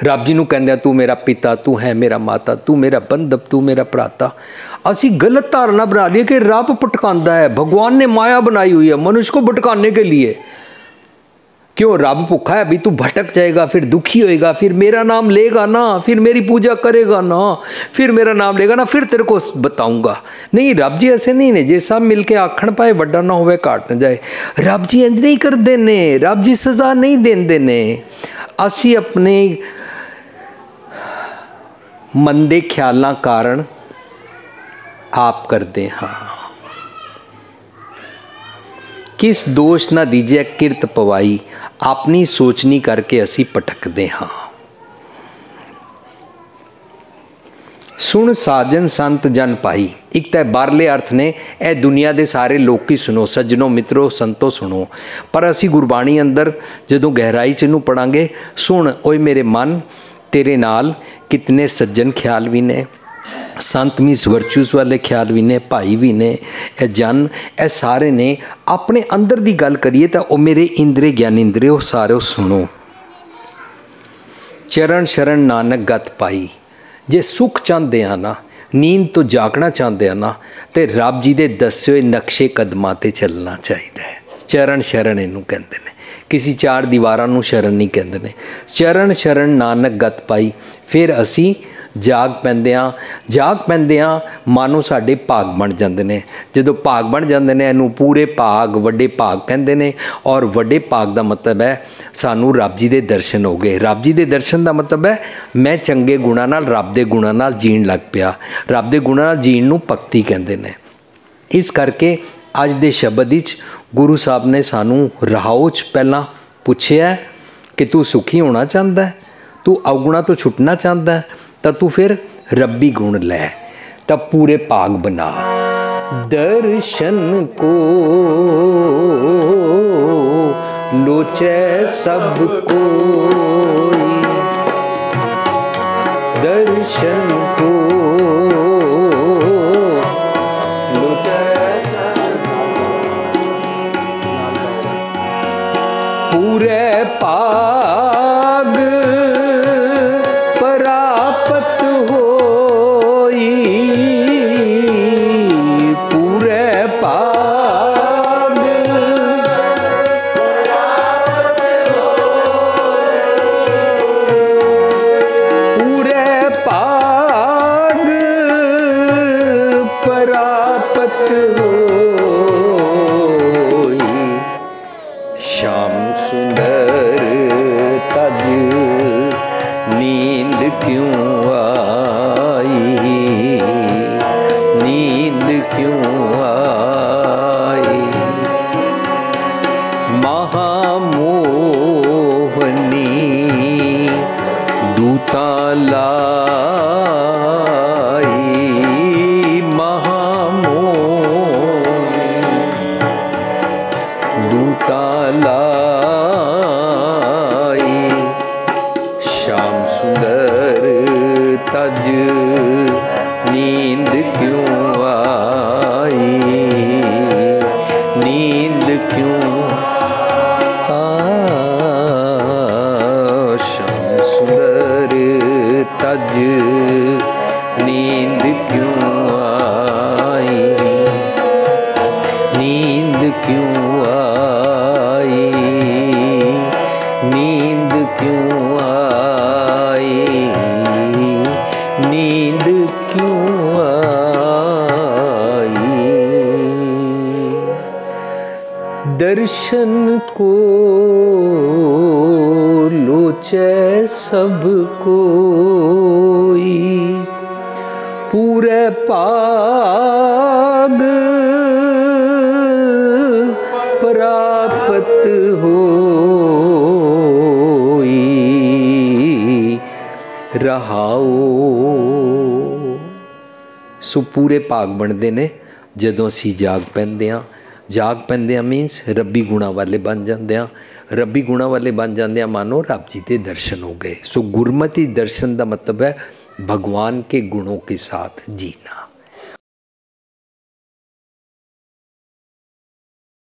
रब जी नूं कहंदे तू मेरा पिता, तू है मेरा माता, तू मेरा बंधप, तू मेरा भ्राता। असी गलत धारणा बना लिए कि रब पटकांदा है। भगवान ने माया बनाई हुई है मनुष्य को भटकाने के लिए। क्यों? रब भुखा है भी तू भटक जाएगा, फिर दुखी होएगा, फिर मेरा नाम लेगा ना, फिर मेरी पूजा करेगा ना, फिर मेरा नाम लेगा ना, फिर तेरे को बताऊंगा। नहीं, रब जी ऐसे नहीं ने जे सब मिलके आखण पाए बड़ा ना होवे घाट न जाए। रब जी इंज नहीं करते ने, रब जी सजा नहीं देंदे ने। असी अपने मंदे ख्यालों कारण आप करते हाँ। किस दोष ना दीजिए किरत पवाई, अपनी सोचनी करके असी भटकते हाँ। सुन साजन संत जन पाई। एक तो बारले अर्थ ने ए दुनिया के सारे लोग ही सुनो, सज्जनों मित्रों संतो सुनो। पर असी गुरबाणी अंदर जदों गहराई च इनू पढ़ांगे, सुन ओए मेरे मन तेरे नाल कितने सज्जन ख्याल भी ने, संत मीस वर्चूस वाले ख्याल भी ने, भाई भी ने, ए जन ए सारे ने। अपने अंदर की गल करिए तो वह मेरे इंद्रे ज्ञान इंद्रे वो सारे सुनो। चरण शरण नानक गत पाई। जे सुख चाहते हैं ना, नींद तो जागना चाहते हैं ना, तो रब जी के दसे हुए नक्शे कदमां ते चलना चाहिए। चरण शरण इनू कहते हैं, किसी चार दीवारां नू शरण नहीं कहते हैं। चरण शरण नानक गत पाई। फिर असी जाग पैंदे हाँ, मानो साडे भाग बन जाते हैं। जो भाग बन जाते हैं इनू पूरे भाग वड्डे भाग कहते हैं। और वड्डे भाग का मतलब है सानू रब जी के दर्शन हो गए। रब जी के दर्शन का मतलब है मैं चंगे गुणां नाल रब दे गुणां नाल जीण लग पिया। रब दे गुणां नाल जीण नू भगती कहते हैं। इस करके अज दे शब्द विच गुरु साहब ने सानू रहाओ च पहला पुछया कि तू सुखी होना चाहता है, तू अवगुणा तो छुटना चाहता है, तो तू फिर रब्बी गुण लै, तब पूरे भाग बना। दर्शन को लोचे सब कोई, दर्शन को लोचे सब पूरे पाग परापत होई, पूरे पाग पूरे पाग परापत होई, श्याम सुंदर तज नींद क्यों आई, नींद क्यों आई, महामोहनी दूता लाई, महामोहनी दूता लाई, श्याम सुंदर तज नींद क्यों आई, नींद क्यों श्याम सुंदर तज नींद क्यों आई, नींद क्यों आई, नींद क्यों आई, नींद क्यों आई। दर्शन को लोचे सब कोई, पूरे पाग प्राप्त होई, रहाओ। सो पूरे भाग बनते ने जदों असी जाग पैंदे हाँ। जाग पैंदे हाँ मीनस रब्बी गुणा वाले बन जाते हैं। रब्बी गुणा वाले बन जाते हैं मानो रब जी के दर्शन हो गए। सो गुरमति दर्शन का मतलब है भगवान के गुणों के साथ जीना।